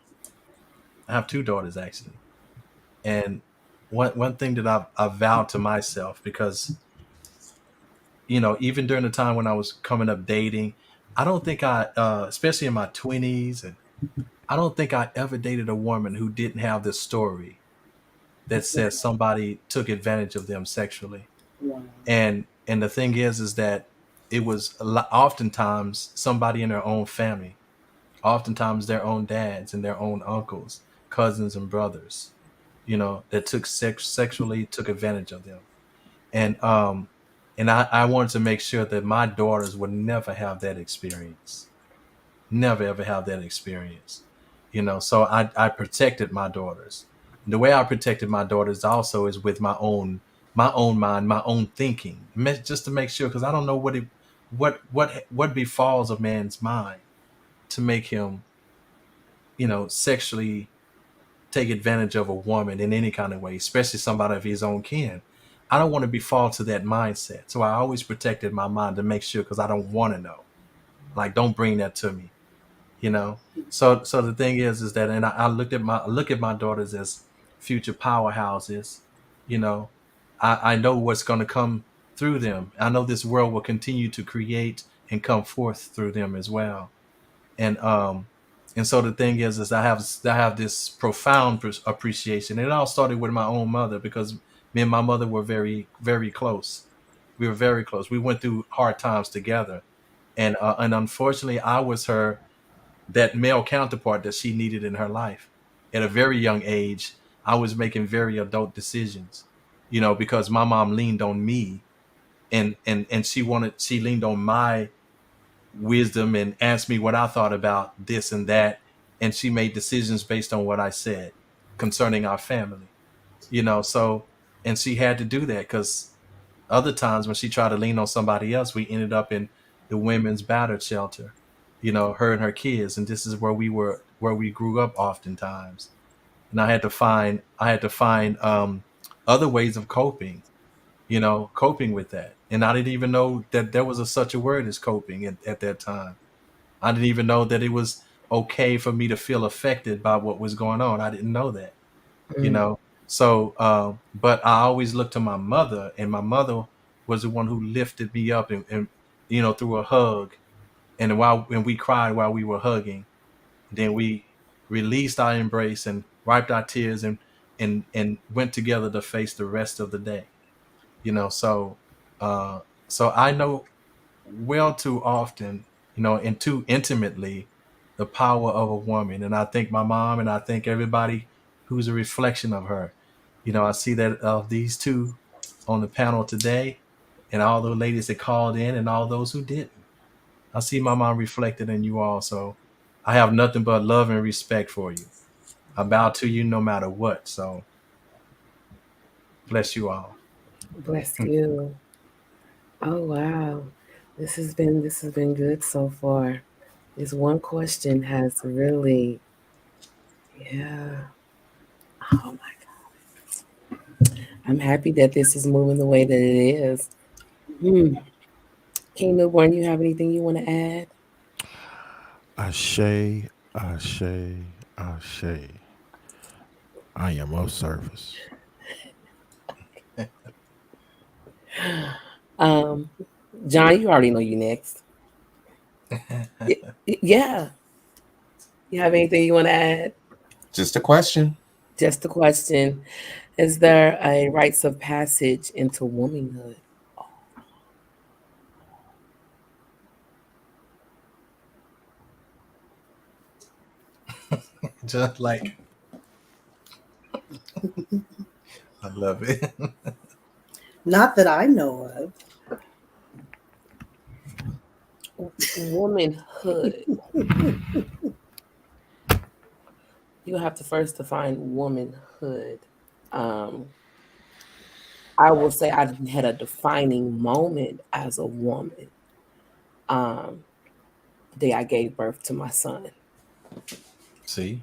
I have two daughters actually. And one thing that I've vowed to myself, because even during the time when I was coming up dating, I don't think especially in my 20s, and I don't think I ever dated a woman who didn't have this story that says somebody took advantage of them sexually. Wow. And the thing is that it was oftentimes somebody in their own family, oftentimes their own dads and their own uncles, cousins and brothers, that sexually took advantage of them. And I wanted to make sure that my daughters would never have that experience, never ever have that experience. So I protected my daughters. And the way I protected my daughters also is with my own mind, my own thinking, just to make sure, because I don't know what befalls a man's mind to make him, sexually take advantage of a woman in any kind of way, especially somebody of his own kin. I don't want to be fall to that mindset. So I always protected my mind to make sure, because I don't want to know. Like, don't bring that to me. So the thing is that, and I look at my daughters as future powerhouses. I know what's going to come through them. I know this world will continue to create and come forth through them as well. And so the thing is I have this profound appreciation. It all started with my own mother, because me and my mother were very, very close. We were very close. We went through hard times together. and unfortunately, I was that male counterpart that she needed in her life. At a very young age, I was making very adult decisions, because my mom leaned on me, and she leaned on my wisdom and asked me what I thought about this and that, and she made decisions based on what I said concerning our family. So, and she had to do that because other times when she tried to lean on somebody else, we ended up in the women's battered shelter, her and her kids. And this is where we grew up oftentimes. And I had to find other ways of coping with that. And I didn't even know that there was such a word as coping at that time. I didn't even know that it was okay for me to feel affected by what was going on. I didn't know that, you Mm. know. So, but I always looked to my mother, and my mother was the one who lifted me up and through a hug, and when we cried while we were hugging, then we released our embrace and wiped our tears and went together to face the rest of the day. So so I know well too often, and too intimately, the power of a woman. And I think my mom, and I think everybody who's a reflection of her. I see that of these two on the panel today, and all the ladies that called in, and all those who didn't. I see my mom reflected in you all. So I have nothing but love and respect for you. I bow to you no matter what. So bless you all. Bless you. Oh wow. This has been good so far. This one question has really, yeah. Oh my God. I'm happy that this is moving the way that it is. Hmm. King Newborn, you have anything you want to add? Ashe, Ashe, Ashe. I am of service. Um, John, you already know you next. Yeah. You have anything you want to add? Just a question. Just a question. Is there a rites of passage into womanhood? Just like, I love it. Not that I know of. Womanhood. You have to first define womanhood. Um, I will say I had a defining moment as a woman. The day I gave birth to my son. See,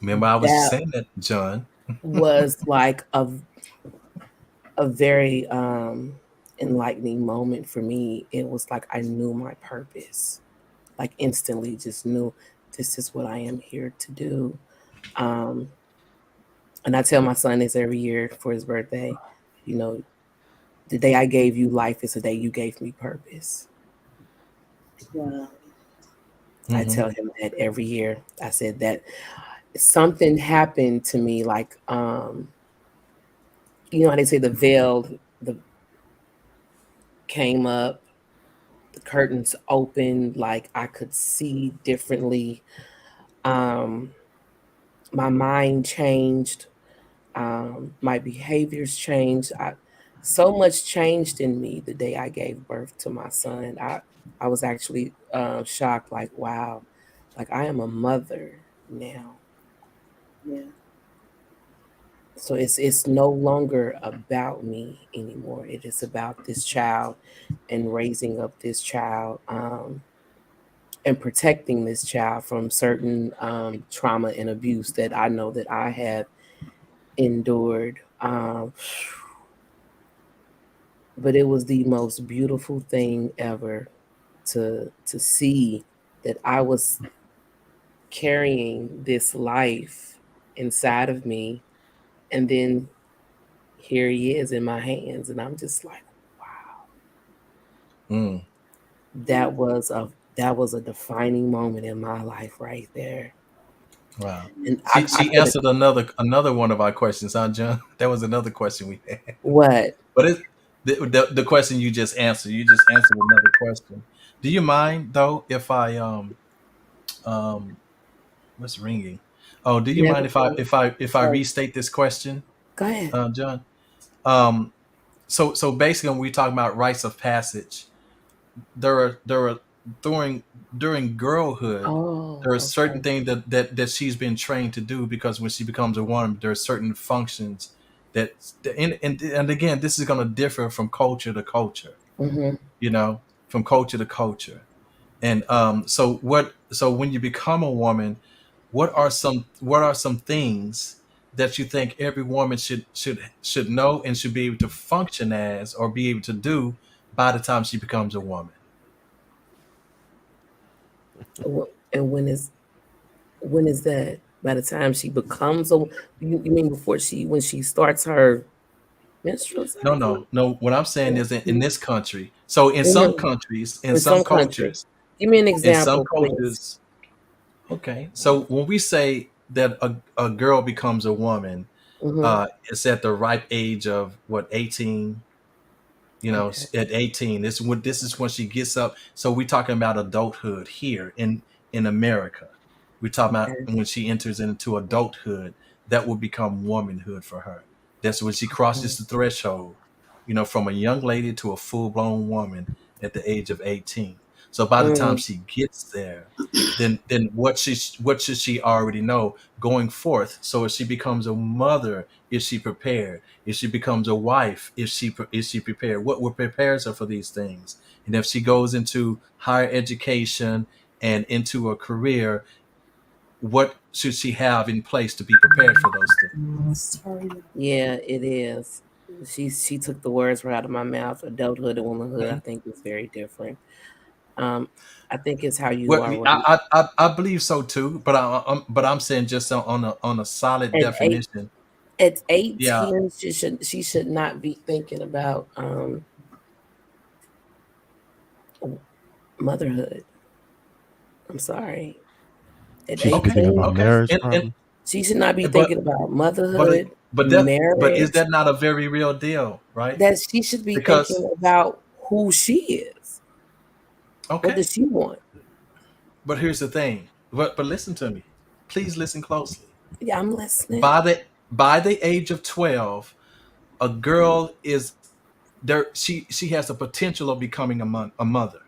remember I was That saying that, John. was like a very enlightening moment for me. It was like I knew my purpose, like instantly just knew this is what I am here to do. Um, and I tell my son this every year for his birthday, the day I gave you life is the day you gave me purpose. Wow. I Mhm. tell him that every year. I said that something happened to me, like how they say the came up, the curtains opened, like I could see differently. Um, my mind changed. My behaviors changed. So much changed in me the day I gave birth to my son. I was actually shocked, like, wow, like I am a mother now. Yeah. So it's no longer about me anymore. It is about this child and raising up this child, and protecting this child from certain trauma and abuse that I know that I have endured. But it was the most beautiful thing ever to see that I was carrying this life inside of me, and then here he is in my hands, and I'm just like, wow, Mm. that was a defining moment in my life right there. Wow. And I She could have answered another one of our questions, huh, John? That was another question we had. what? But it's the question you just answered. You just answered another question. Do you mind though if I um what's ringing? Oh, do you Yeah, mind if I sorry. restate this question, Go ahead. John? Um, so basically, when we talk about rites of passage, there are during during girlhood, Oh, there are certain okay. things that she's been trained to do, because when she becomes a woman, there are certain functions that and again, this is going to differ from culture to culture, Mm-hmm. you know, from culture to culture. And so when you become a woman, what are some things that you think every woman should know and should be able to function as or be able to do by the time she becomes a woman? And when is that? By the time she becomes a, you mean before when she starts her menstrual No, cycle? no, no. What I'm saying is in this country. So in some Mhm. countries, in In some some countries. cultures, Give me an in some example, please. cultures, okay. So when we say that a girl becomes a woman, Hmm. it's at the ripe age of what, 18, Okay. at 18. This is when she gets up. So we're talking about adulthood here in America. We're talking about Okay. when she enters into adulthood, that will become womanhood for her. That's when she Okay. crosses the threshold, from a young lady to a full-blown woman at the age of 18. So by the time Mm, she gets there, then what should she already know going forth? So if she becomes a mother, is she prepared? If she becomes a wife, is she prepared? What prepares her for these things? And if she goes into higher education and into a career, what should she have in place to be prepared for those things? yeah, it is. She took the words right out of my mouth. Adulthood and womanhood, I Mhm. think, is very different. Um, I think it's how you Well, are I believe so too, but I'm saying just on a solid at eight. definition. At Yeah. 18, she should not be thinking about motherhood. I'm sorry. At She's speaking 18, about Okay. marriage, And probably. she should not be but thinking about but motherhood, but is marriage. that not a very real deal, right? That she should be Because thinking about who she is. What okay, does she want? but here's the thing. But listen to me. Please listen closely. Yeah, I'm listening. By the age of 12, a girl is there. She has the potential of becoming a mother.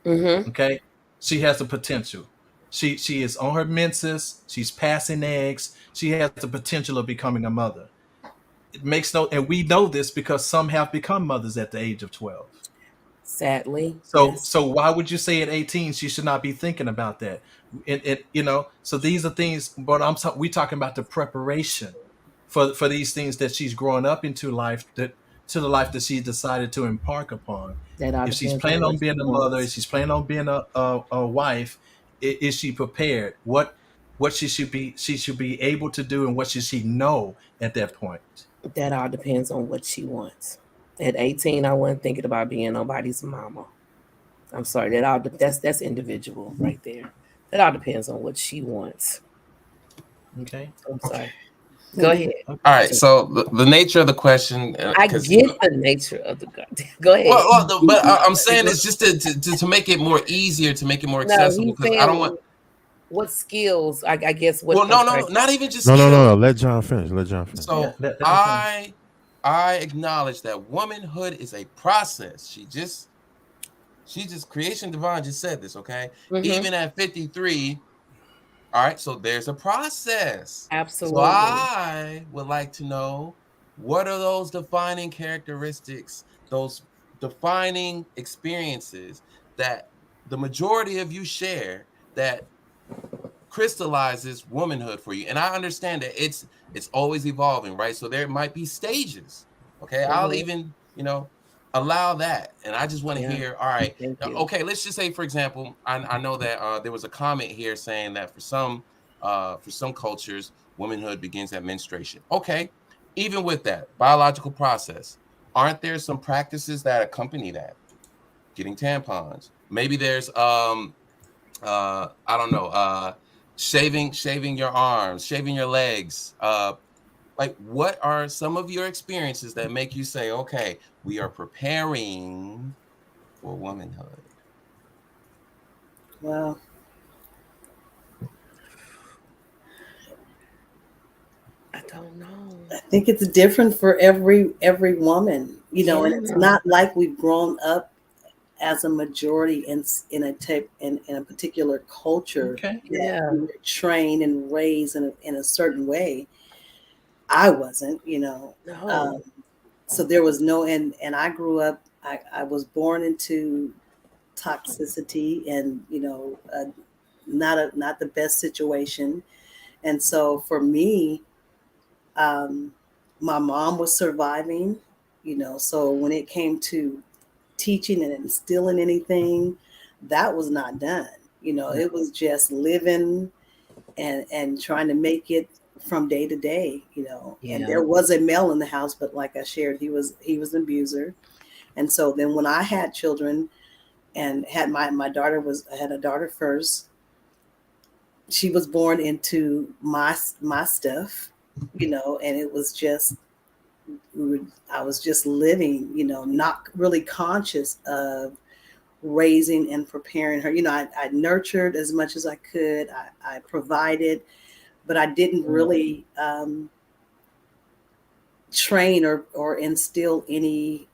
Mm-hmm. Okay, she has the potential. She is on her menses. She's passing eggs. She has the potential of becoming a mother. It makes no, and we know this because some have become mothers at the age of 12. Sadly, So yes. so why would you say at 18 she should not be thinking about that? So these are things, but we talking about the preparation for these things that she's growing up into life, that to the life that she decided to embark upon. That all If she's depends on planning what on she being a mother, if wants. she's planning on being a wife, is she prepared? What she should be able to do, and what should she know at that point? That all depends on what she wants. At 18, I wasn't thinking about being nobody's mama. I'm sorry. That's individual right there. That all depends on what she wants. Okay. I'm Okay. sorry. Go ahead. All Okay. right. So the nature of the question, I because get the nature of the goddamn. Go ahead. but I'm saying it's just to make it more easier, to make it more No, accessible, he's because I don't saying want. what skills. I guess what. Well, I'm no, sorry. not even just No, no, no, skills. no. Let John finish. Let John finish. Yeah. So Let me finish. I acknowledge that womanhood is a process. She just creation divine just said this, okay? Mm-hmm. Even at 53, all right, so there's a process. So Absolutely. I would like to know, what are those defining characteristics, those defining experiences that the majority of you share, that crystallizes womanhood for you? And I understand that it's always evolving, right? So there might be stages. Okay, I'll Mm-hmm. even allow that. And I just want to Yeah. hear, all right, Thank you. okay, let's just say, for example, I know that there was a comment here saying that for some cultures, womanhood begins at menstruation. Okay, even with that biological process, aren't there some practices that accompany that? Getting tampons, maybe there's I don't know, shaving your arms, shaving your legs. Like, what are some of your experiences that make you say, okay, we are preparing for womanhood? Well, I don't know. I think it's different for every woman, and it's Yeah. not like we've grown up as a majority in a particular culture Okay. that Yeah. we were trained and raised in a certain way. I wasn't, No. um, so there was no, and I grew up. I was born into toxicity, and not the best situation. And so for me, um, my mom was surviving, so when it came to teaching and instilling anything, that was not done. It was just living and trying to make it from day to day, and Yeah. there was a male in the house, but like I shared, he was an abuser. And so then when I had children and had my daughter, I had a daughter first. She was born into my stuff, and it was just I was just living, not really conscious of raising and preparing her. I nurtured as much as I could. I provided, but I didn't really train or instill any,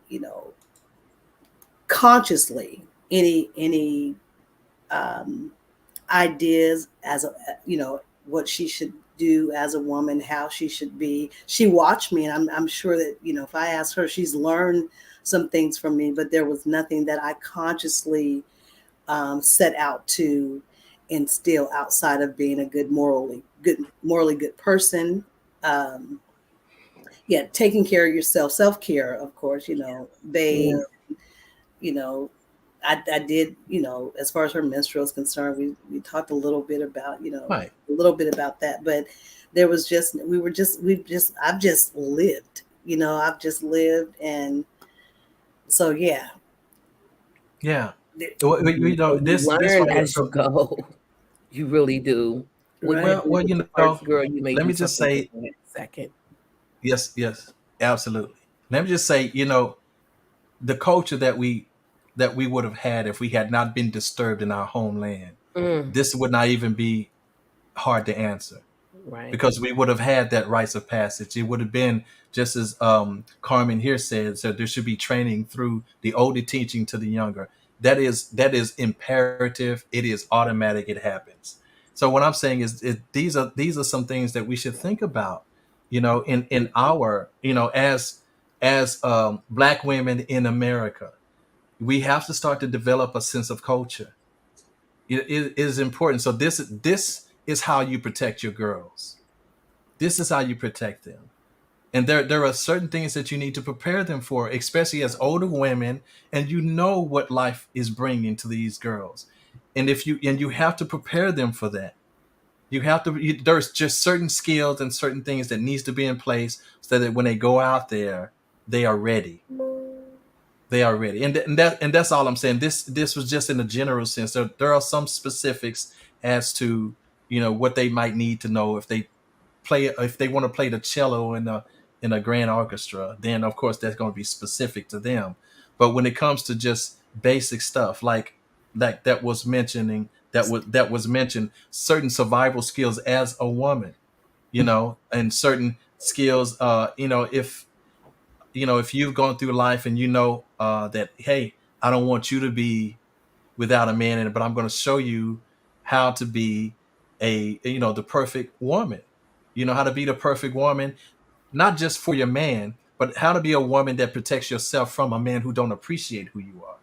consciously any um, ideas as what she should do as a woman, how she should be. She watched me, and I'm sure that if I ask her, she's learned some things from me, but there was nothing that I consciously set out to instill outside of being a morally good person. Um, yeah, taking care of yourself, self-care, of course, Yeah. bathe, you know, I did, as far as her menstrual is concerned, we talked a little bit about, Right. that, but there was just, I've just lived, I've just lived. And so, yeah. Yeah. Well, You this learn right here. as you So, go. You really do. When you Right. well, get the first girl, you may let do me just something say, different second. yes, yes, absolutely. Let me just say, the culture that we would have had if we had not been disturbed in our homeland, Mm, this would not even be hard to answer, right. because we would have had that rites of passage. It would have been just as Carmen here said. So there should be training through the older teaching to the younger. That is imperative. It is automatic. It happens. So what I'm saying is, these are some things that we should think about. In our, as Black women in America, we have to start to develop a sense of culture. It is important. So this is how you protect your girls. This is how you protect them. And there are certain things that you need to prepare them for, especially as older women, and what life is bringing to these girls. And you have to prepare them for that. There's just certain skills and certain things that needs to be in place so that when they go out there, they are ready. They are ready. And that's all I'm saying. This was just in a general sense. There are some specifics as to what they might need to know if they want to play the cello in a grand orchestra. Then of course that's going to be specific to them. But when it comes to just basic stuff like that was mentioned, certain survival skills as a woman, and certain skills, if you've gone through life and that, hey, I don't want you to be without a man in it, but I'm going to show you how to be the perfect woman. How to be the perfect woman, not just for your man, but how to be a woman that protects yourself from a man who don't appreciate who you are.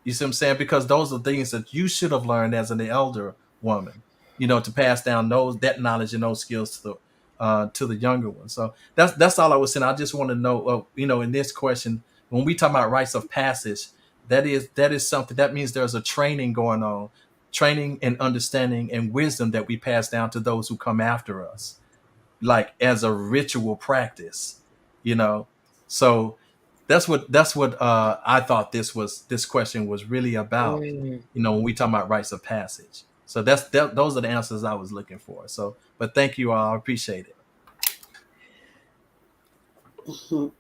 You see what I'm saying? Because those are things that you should have learned as an elder woman, to pass down that knowledge and those skills to the younger ones. So that's all I was saying. I just want to know, in this question, when we talk about rites of passage, that is something that means there's a training going on, training and understanding and wisdom that we pass down to those who come after us, like as a ritual practice, you know. So that's what I thought this question was really about. Mm. When we talk about rites of passage. So those are the answers I was looking for. So, but thank you all. I appreciate it. Mhm.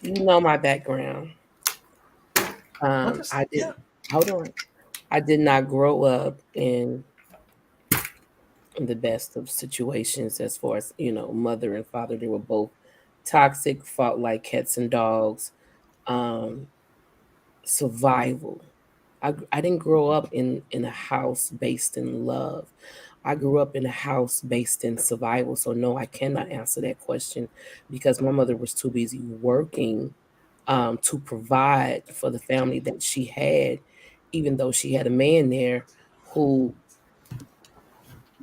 You know my background. I did. Yeah. Hold on. I did not grow up in the best of situations as far as mother and father. They were both toxic, fought like cats and dogs. Um, Survival. I didn't grow up in a house based in love. I grew up in a house based in survival. So no, I cannot answer that question because my mother was too busy working to provide for the family that she had, even though she had a man there who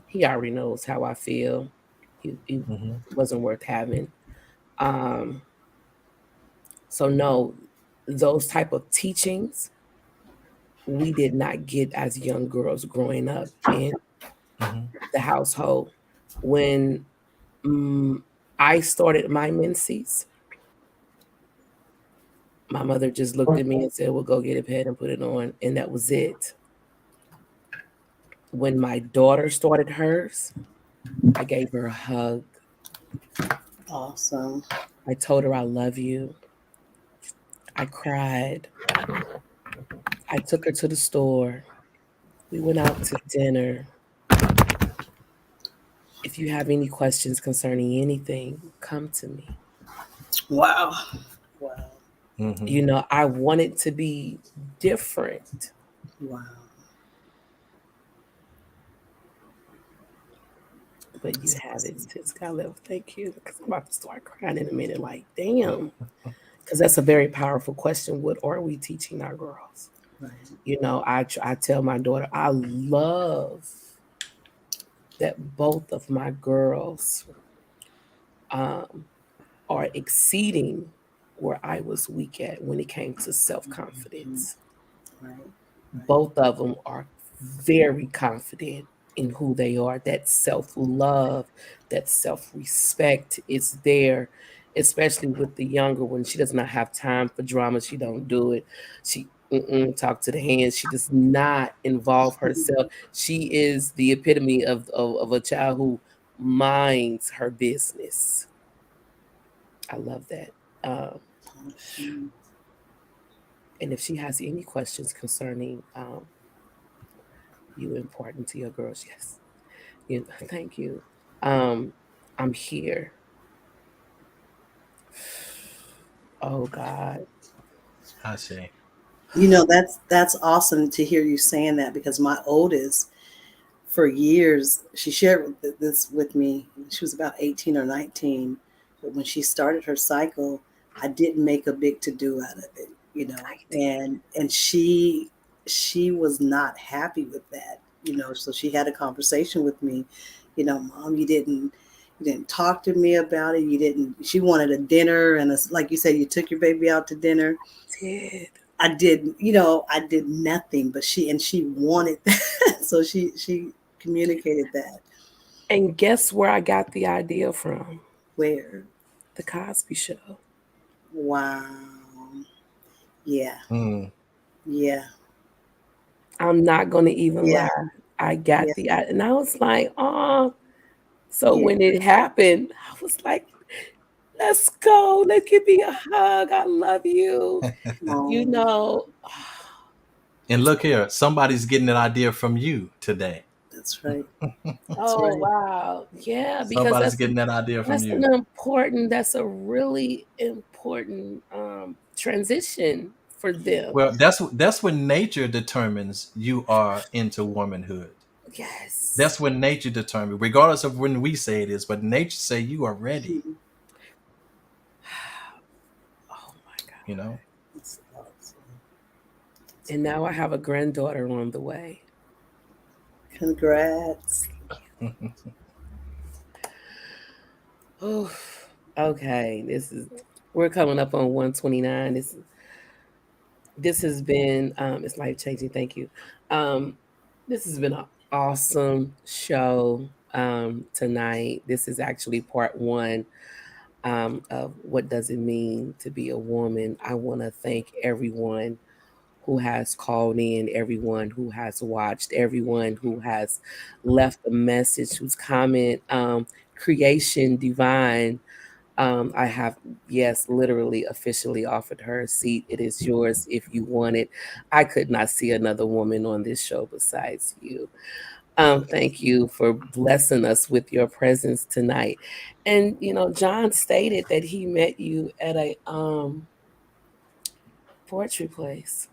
he already knows how I feel. He Hmm. wasn't worth having. Um, so no, those type of teachings we did not get as young girls growing up in Hmm. the household. When I started my menses, my mother just looked at me and said, "Well, go get a pad and put it on," and that was it. When my daughter started hers, I gave her a hug. Awesome. I told her I love you. I cried. I took her to the store. We went out to dinner. If you have any questions concerning anything, come to me. Wow. Wow. Hmm. I want it to be different. Wow. But you That's have it, awesome. sis. God love. Thank you. Because I'm about to start crying in a minute. Like, damn. Because that's a very powerful question. What are we teaching our girls? Right. I tell my daughter, I love that both of my girls um, are exceeding where I was weak at when it came to self confidence. Right. Both of them are very confident in who they are. That self love, that self respect is there, especially with the younger one. She does not have time for drama. She don't do it. She talk to the hands. She does not involve herself. She is the epitome of a child who minds her business. I love that. Um, Awesome. and if she has any questions concerning you important to your girls, yes. Thank you. Um, I'm here. Oh God. I see. That's awesome to hear you saying that because my oldest, for years, she shared this with me. She was about 18 or 19, but when she started her cycle, I didn't make a big to do out of it. I did. And she was not happy with that. So she had a conversation with me, Mom, you didn't talk to me about it. She wanted a dinner and like you said, you took your baby out to dinner. Did. I did nothing, but she wanted that. So she communicated that. And guess where I got the idea from? Where? The Cosby Show. Wow. Yeah. Mm. Yeah. I'm not gonna even Yeah. lie. I got Yeah. and I was like, oh. So Yeah. when it happened, I was like, let's go. Let's give me a hug. I love you. You Oh, know, And look here, somebody's getting that idea from you today. that's right. That's oh right. wow. Yeah, because Somebody's getting that idea from you. that's a really important transition for them. Well, that's when nature determines you are into womanhood. Yes. That's when nature determines, regardless of when we say it is, but nature say you are ready. Mhm. Oh my God. You know. That's awesome. And now I have a granddaughter on the way. Congrats. Oh, okay. We're coming up on 129. This has been it's life changing. Thank you. Um, this has been an awesome show tonight. This is actually part one of what does it mean to be a woman. I want to thank everyone who has called in, everyone who has watched, everyone who has left a message, whose comment, Creation Divine. I have, yes, literally officially offered her a seat. It is yours if you want it. I could not see another woman on this show besides you. Thank you for blessing us with your presence tonight. And John stated that he met you at a poetry place.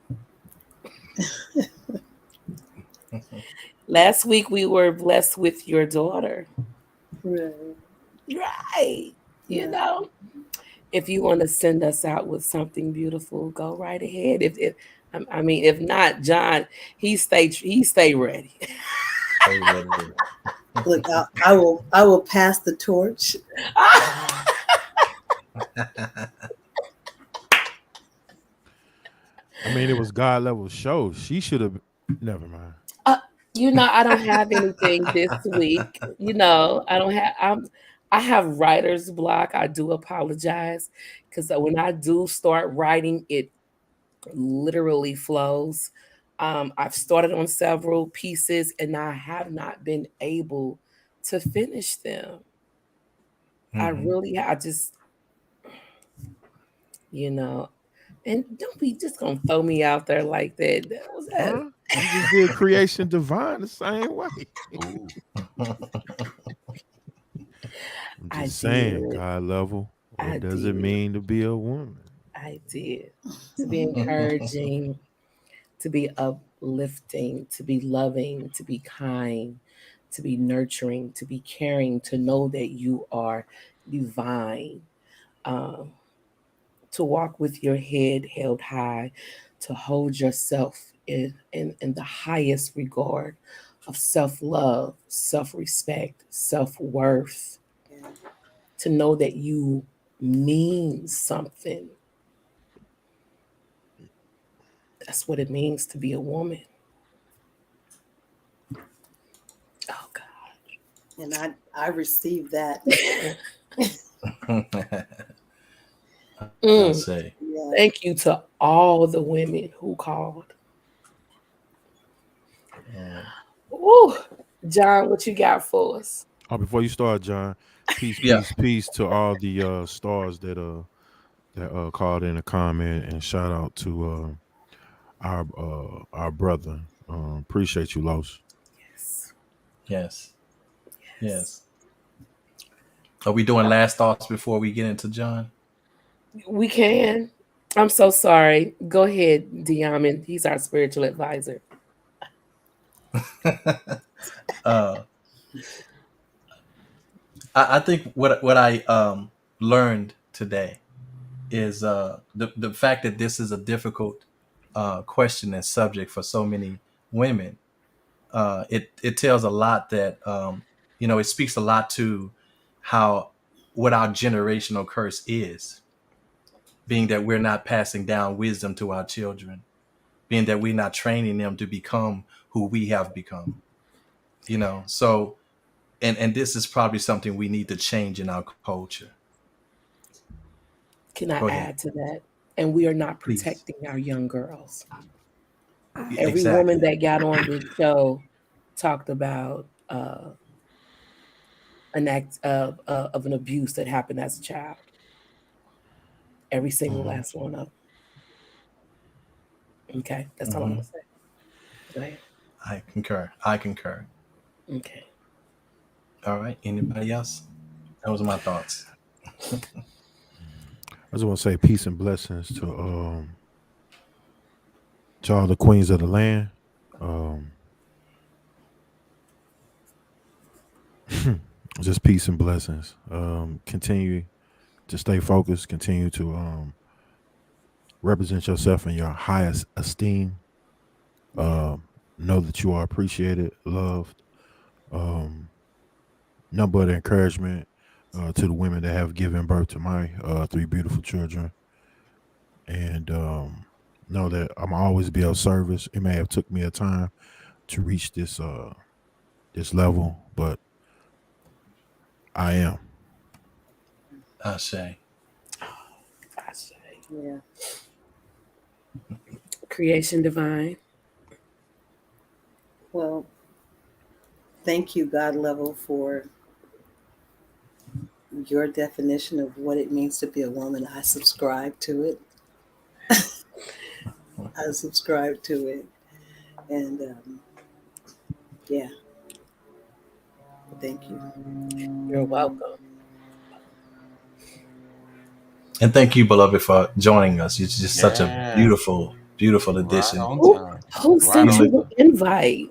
Last week we were blessed with your daughter. Right. Right. Yeah. If you want to send us out with something beautiful, go right ahead. If not, John, he stay ready. Stay ready. Look, I will pass the torch. I mean, it was God level show. She should have. Never mind. I don't have anything this week. I don't have. I have writer's block. I do apologize because when I do start writing, it literally flows. I've started on several pieces and I have not been able to finish them. I just, and don't be just gonna throw me out there like that. That was that. Huh? You just did Creation Divine the same way. I'm just saying, did. God level. What I does it did. mean to be a woman? I did. To be encouraging, to be uplifting, to be loving, to be kind, to be nurturing, to be caring, to know that you are divine, to walk with your head held high, to hold yourself in the highest regard of self-love, self-respect, self-worth, to know that you mean something. That's what it means to be a woman. Oh God. And I received that. I'll say. Yeah. Thank you to all the women who called. Ooh, John, what you got for us? Oh, before you start, John, peace, Yeah. peace to all the stars that called in a comment, and shout out to our brother. Appreciate you, Los. Yes. Are we doing last thoughts before we get into John? We can. I'm so sorry. Go ahead, Diamond. He's our spiritual advisor. I think what I learned today is the fact that this is a difficult question and subject for so many women. It tells a lot that it speaks a lot to what our generational curse is, being that we're not passing down wisdom to our children, being that we're not training them to become who we have become. So and this is probably something we need to change in our culture. Can I Go ahead. add to that? And we are not Please. protecting our young girls. Every Exactly. woman that got on this show talked about an act of an abuse that happened as a child. Every single last one of them. Okay, that's all I'm gonna say. Go ahead. I concur. Okay. All right. Anybody else? Those are my thoughts. I just want to say peace and blessings to all the queens of the land. Just peace and blessings. Continue to stay focused. Continue to represent yourself in your highest esteem. Know that you are appreciated, loved. Nothing but encouragement to the women that have given birth to my 3 beautiful children. And know that I'm always be of service. It may have took me a time to reach this level, but I am. I say. Yeah. Creation Divine. Well, thank you, God level, for your definition of what it means to be a woman. I subscribe to it. I subscribe to it. And yeah, thank you. You're welcome. And thank you, beloved, for joining us. It's just such a Yeah. beautiful, beautiful addition. Right on Who, time. who sent Right you the invite?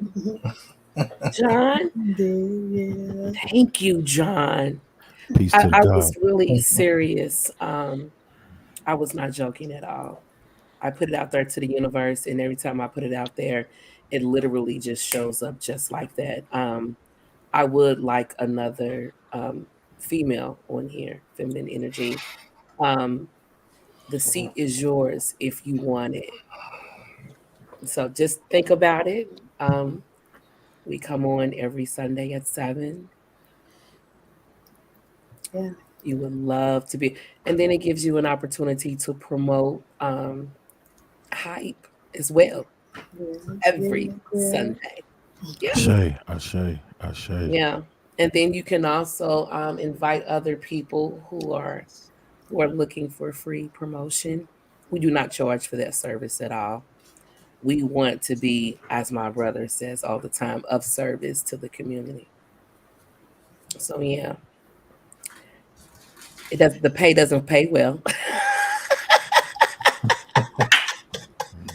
John? Yeah. Thank you, John. Peace to I the was God. really serious. I was not joking at all. I put it out there to the universe, and every time I put it out there, it literally just shows up just like that. I would like another female on here, feminine energy. The seat is yours if you want it. So just think about it. We come on every Sunday at 7. Yeah. You would love to be, and then it gives you an opportunity to promote hype as well every Sunday. Yeah. Ashe. Yeah. And then you can also invite other people who are looking for free promotion. We do not charge for that service at all. We want to be, as my brother says all the time, of service to the community. So yeah. The pay doesn't pay well.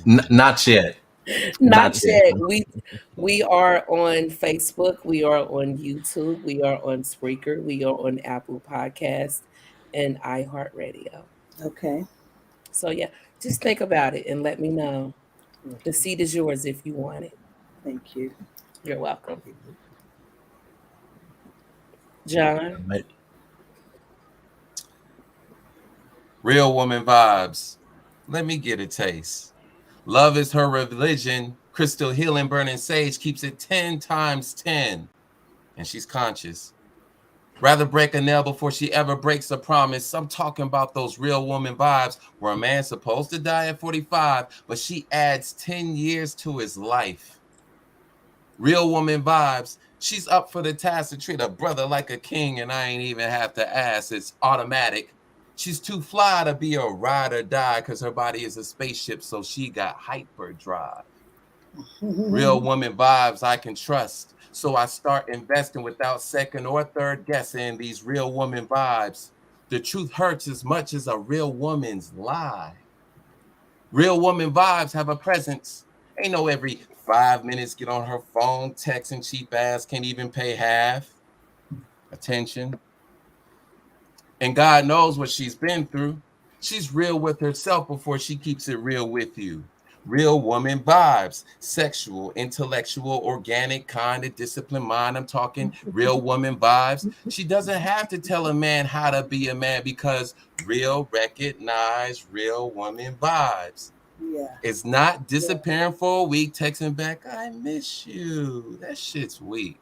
Not yet. Not yet. We are on Facebook. We are on YouTube. We are on Spreaker. We are on Apple Podcasts and iHeartRadio. Okay. So yeah, just think about it and let me know. The seat is yours if you want it. Thank you. You're welcome. John? Real woman vibes. Let me get a taste. Love is her religion. Crystal healing burning sage keeps it 10 times 10. And she's conscious. Rather break a nail before she ever breaks a promise. I'm talking about those real woman vibes where a man's supposed to die at 45, but she adds 10 years to his life. Real woman vibes. She's up for the task to treat a brother like a king, and I ain't even have to ask. It's automatic. She's too fly to be a ride or die because her body is a spaceship, so she got hyperdrive. Real woman vibes I can trust. So I start investing without second or third guessing these real woman vibes. The truth hurts as much as a real woman's lie. Real woman vibes have a presence. Ain't no every 5 minutes get on her phone, texting cheap ass, can't even pay half attention. And God knows what she's been through. She's real with herself before she keeps it real with you. Real woman vibes, sexual, intellectual, organic, kind of disciplined mind. I'm talking real woman vibes. She doesn't have to tell a man how to be a man because real recognize real woman vibes. Yeah. It's not disappearing for a week, texting back, I miss you. That shit's weak.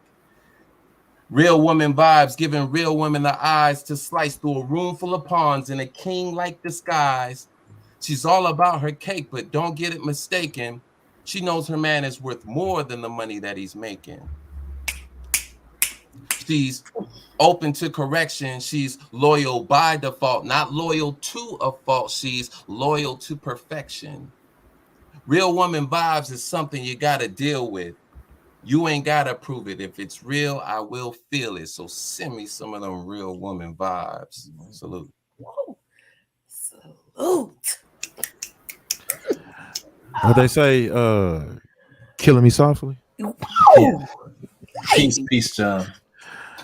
Real woman vibes, giving real women the eyes to slice through a room full of pawns in a king-like disguise. She's all about her cake, but don't get it mistaken. She knows her man is worth more than the money that he's making. She's open to correction. She's loyal by default, not loyal to a fault. She's loyal to perfection. Real woman vibes is something you got to deal with. You ain't got to prove it. If it's real, I will feel it. So send me some of them real woman vibes. Salute. Whoa. Salute. What they say, killing me softly. Whoa. Peace, John.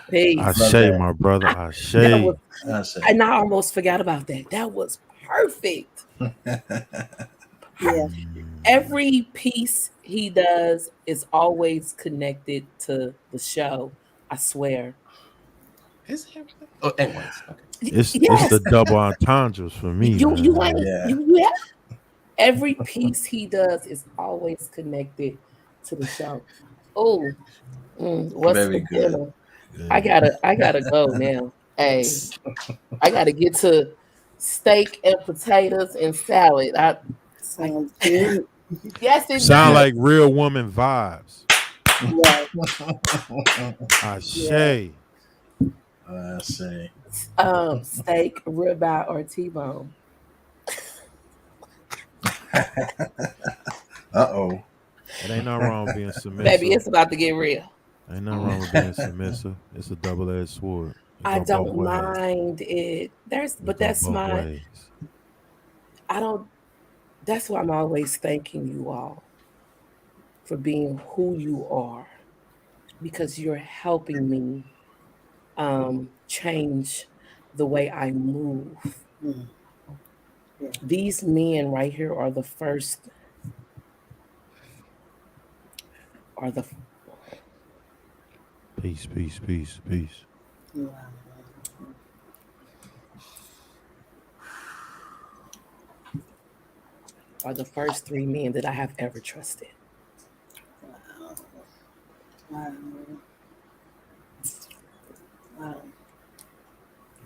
Peace. Ashe, my brother. Ashe. That was, Ashe. and I almost forgot about that. That was perfect. Yeah. Every piece he does is always connected to the show. I swear. Is it? Oh, anyways. Okay. It's Yes. the double entendres for me. You man. ain't Yeah. you every piece he does is always connected to the show. Oh, what's Very for good. dinner? I gotta go now. Hey, I gotta get to steak and potatoes and salad. Sounds good. Yes, it Sound does. like real woman vibes. Yeah. Ashe. Ashe. Steak, ribeye, or T-bone? Uh-oh. It ain't nothing wrong with being Baby, submissive. it's about to get real. Ain't nothing wrong with being submissive. It's a double-edged sword. It I go both don't ways. mind it. It But go that's both my. ways. I don't. That's why I'm always thanking you all for being who you are, because you're helping me change the way I move. Mm. Yeah. These men right here are the first. Are the Peace, peace, peace, peace. Wow. are the first 3 men that I have ever trusted. Wow. Wow. Wow.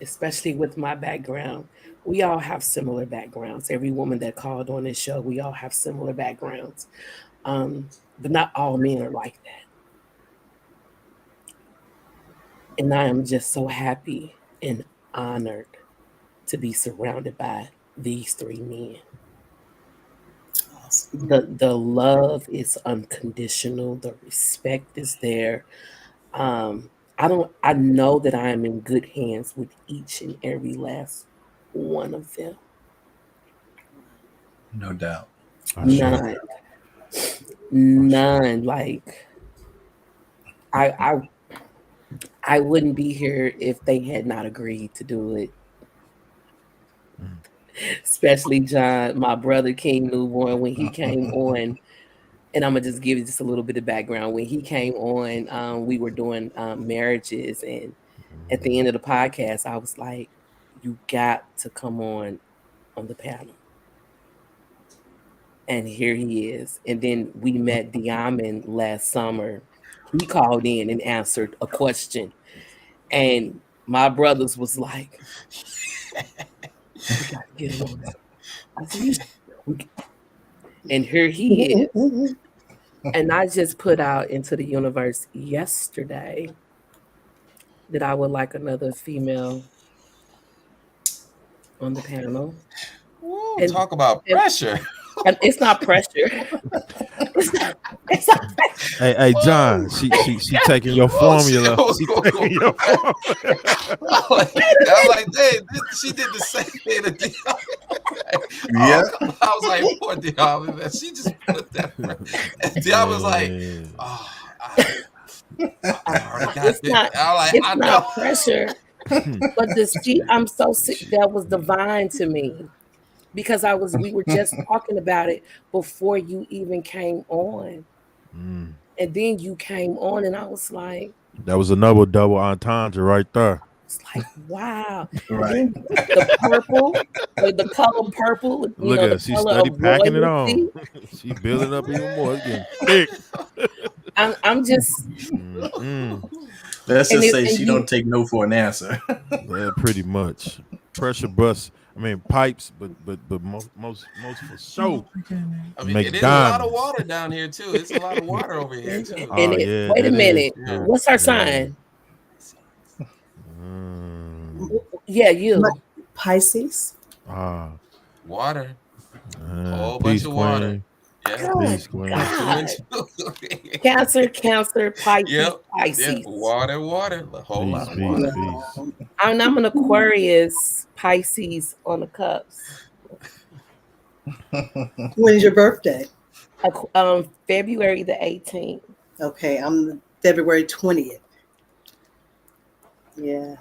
Especially with my background. We all have similar backgrounds. Every woman that called on this show, we all have similar backgrounds. But not all men are like that. And I am just so happy and honored to be surrounded by these 3 men. Awesome. The love is unconditional. The respect is there. I know that I am in good hands with each and every last one of them. No doubt. None. None. Like I wouldn't be here if they had not agreed to do it. Especially John, my brother King Newborn, when he came on, and I'm gonna just give you just a little bit of background. When he came on, we were doing marriages, and at the end of the podcast, I was like, "You got to come on the panel." And here he is. And then we met Diamond last summer. He called in and answered a question, and my brothers was like, "We got to get him on that." I said, and here he is. And I just put out into the universe yesterday that I would like another female on the panel. Woo, And- talk about pressure. And it's not pressure. It's not pressure. Hey, John, she taking your formula. She taking your formula. I was like, dang, she did the same thing to Dion. Yeah. I was like, poor Dion, man. She just put that. And Dion was like, oh, I already got It's this. not- I was like, It's I know. not pressure. But I'm so sick. That was divine to me. Because we were just talking about it before you even came on. Mm. And then you came on and I was like, That was another double entendre right there. it's like, wow. Right. Then the purple, the color purple. Look at her. She's steady packing it on. She building up even more. It's getting thick. I'm just, Let's And just it- say and she you- don't take no for an answer. Yeah, pretty much. Pressure bust. I mean pipes, but most for sure. I mean, Make it is a lot of diamonds. water down here, too. It's a lot of water over here, too. Oh, and yeah, wait a that minute. is true. What's her Yeah. sign? Mm. Yeah, you. Pisces. Ah. Water. Whole Peace, bunch of water. queen. Yeah. Oh, Peace, queen. God. Cancer, Pisces, Yep. Pisces. Yeah, water. A whole Peace, lot of water. peace. I'm an Aquarius, Pisces on the cups. When's your birthday? February the 18th. Okay, I'm February 20th. Yeah.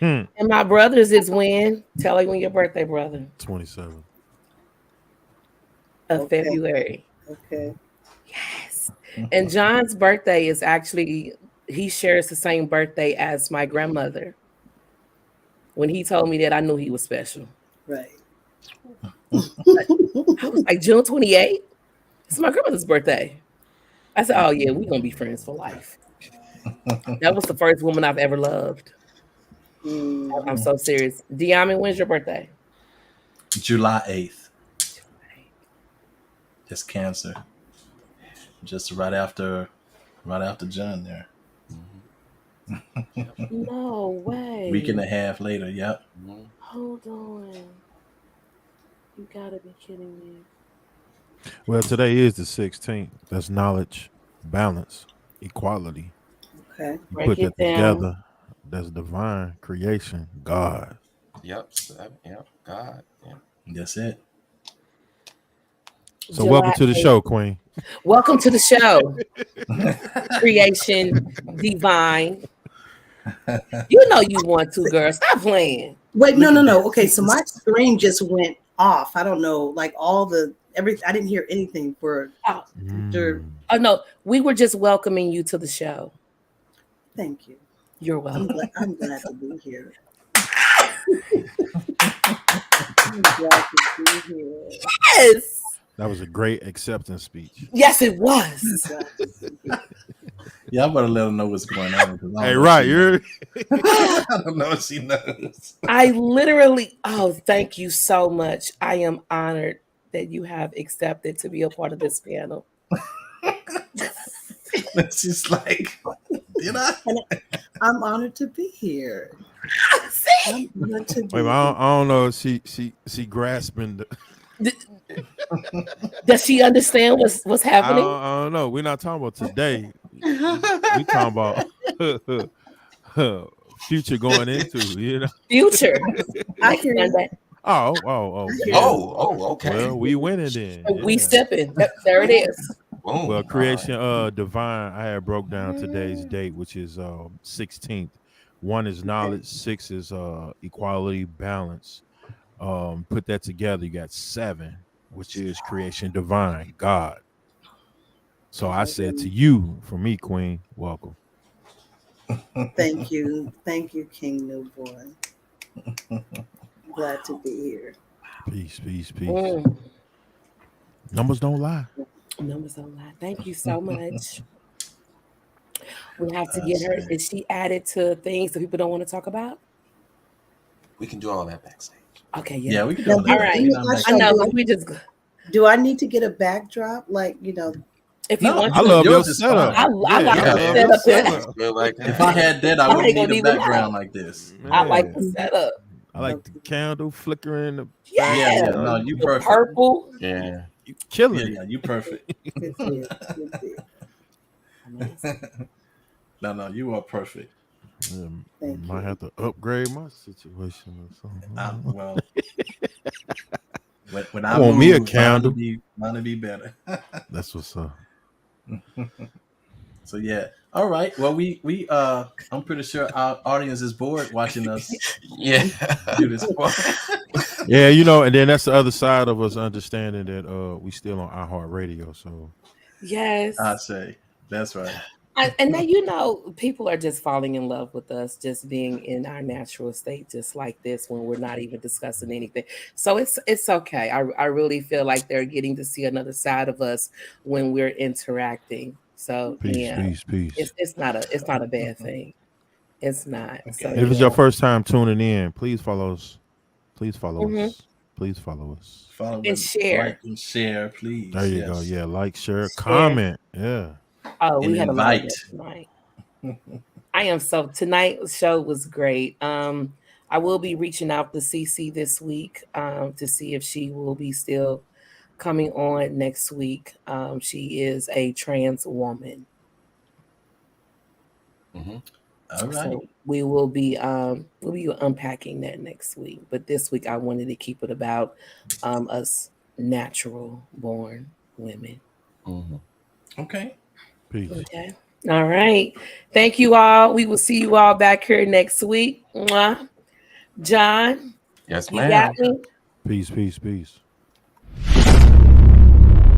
And my brother's is when? Tell me when your birthday, brother. 27. Of Okay. February. Okay. Yes. And John's birthday is actually, he shares the same birthday as my grandmother. When he told me that, I knew he was special. Right. I was like, June 28th? It's my grandmother's birthday. I said, oh yeah, we're gonna be friends for life. That was the first woman I've ever loved. I'm so serious. Diamond, when's your birthday? July 8th. Just Cancer. Just right after John there. No way. Week and a half later. Yep. Mhm. Hold on. You gotta be kidding me. Well, today is the 16th. That's knowledge, balance, equality. Okay. You Break put it that down. together. That's divine creation, God. Yep. Yep. God. Yep. That's it. So welcome July to the 8th. show, Queen. Welcome to the show. Creation divine. You know you want to, girl. Stop playing. Wait, no. Okay, so my screen just went off. I don't know, like all the I didn't hear anything for. Oh, Sure. oh no, we were just welcoming you to the show. Thank you. You're I'm welcome. glad to be here. I'm glad to be here. Yes. That was a great acceptance speech. Yes, it was. Glad to be here. Yeah, I better let her know what's going on. 'cause I don't Hey, know right, if she you're knows. I don't know if she knows. I literally, thank you so much. I am honored that you have accepted to be a part of this panel. She's like, did I? I'm honored to be here. See? I'm honored to be Wait, here. I don't know if she grasping the, Does she understand what's happening? I don't know. We're not talking about today. We talking about future going into, you know. Future. I Next hear you. Sunday. Oh, yeah. Okay. Well, we winning then. We yeah. stepping. There it is. Boom. Well, All creation divine. I had broke down today's date, which is 16th. 1 is knowledge, 6 is equality, balance. Put that together, you got 7, which is creation divine, God. So I said to you, for me, Queen, welcome. Thank you, King Newborn. Glad to be here. Peace. Mm. Numbers don't lie. Numbers don't lie. Thank you so much. We have to get her. Is she added to things that people don't want to talk about? We can do all that backstage. Okay, Yeah, we can Now, do All right. I know. We just Do I need to get a backdrop? Like, if you No, want I to. love your yours is setup. fine. I like Yeah, the man. setup. setup. Feel like If I had that, I I wouldn't ain't need a gonna even background lie. like this. I like Man, the setup. I like the candle flickering. The Yeah. No, you The perfect. purple. Yeah. you killing Yeah, it. you perfect. it's it. It's it. No, you are perfect. Thank Might you. have to upgrade my situation or something. Well, when I want me a move, candle. mine will be better. That's what's up. So yeah. All right. Well, we I'm pretty sure our audience is bored watching us Yeah. do this. Yeah, and then that's the other side of us understanding that we still on iHeartRadio. So Yes. I say that's right. And then people are just falling in love with us, just being in our natural state, just like this, when we're not even discussing anything. So it's okay. I really feel like they're getting to see another side of us when we're interacting. So peace. it's not a bad thing. It's not. Okay. So If it's your first time tuning in, please follow us. Please follow Mhm. us. Please follow us. Follow And share. like and share, please. There you Yes. go. Yeah, like, share, comment. Yeah. Oh, we And had a lot of invite. that tonight. Tonight's show was great. I will be reaching out to CC this week to see if she will be still coming on next week. She is a trans woman. Mm-hmm. All right. So we'll be unpacking that next week. But this week I wanted to keep it about us natural born women. Mm-hmm. Okay. Peace. Okay. All right. Thank you all. We will see you all back here next week. Mwah. John, Yes, you ma'am. got me? Peace.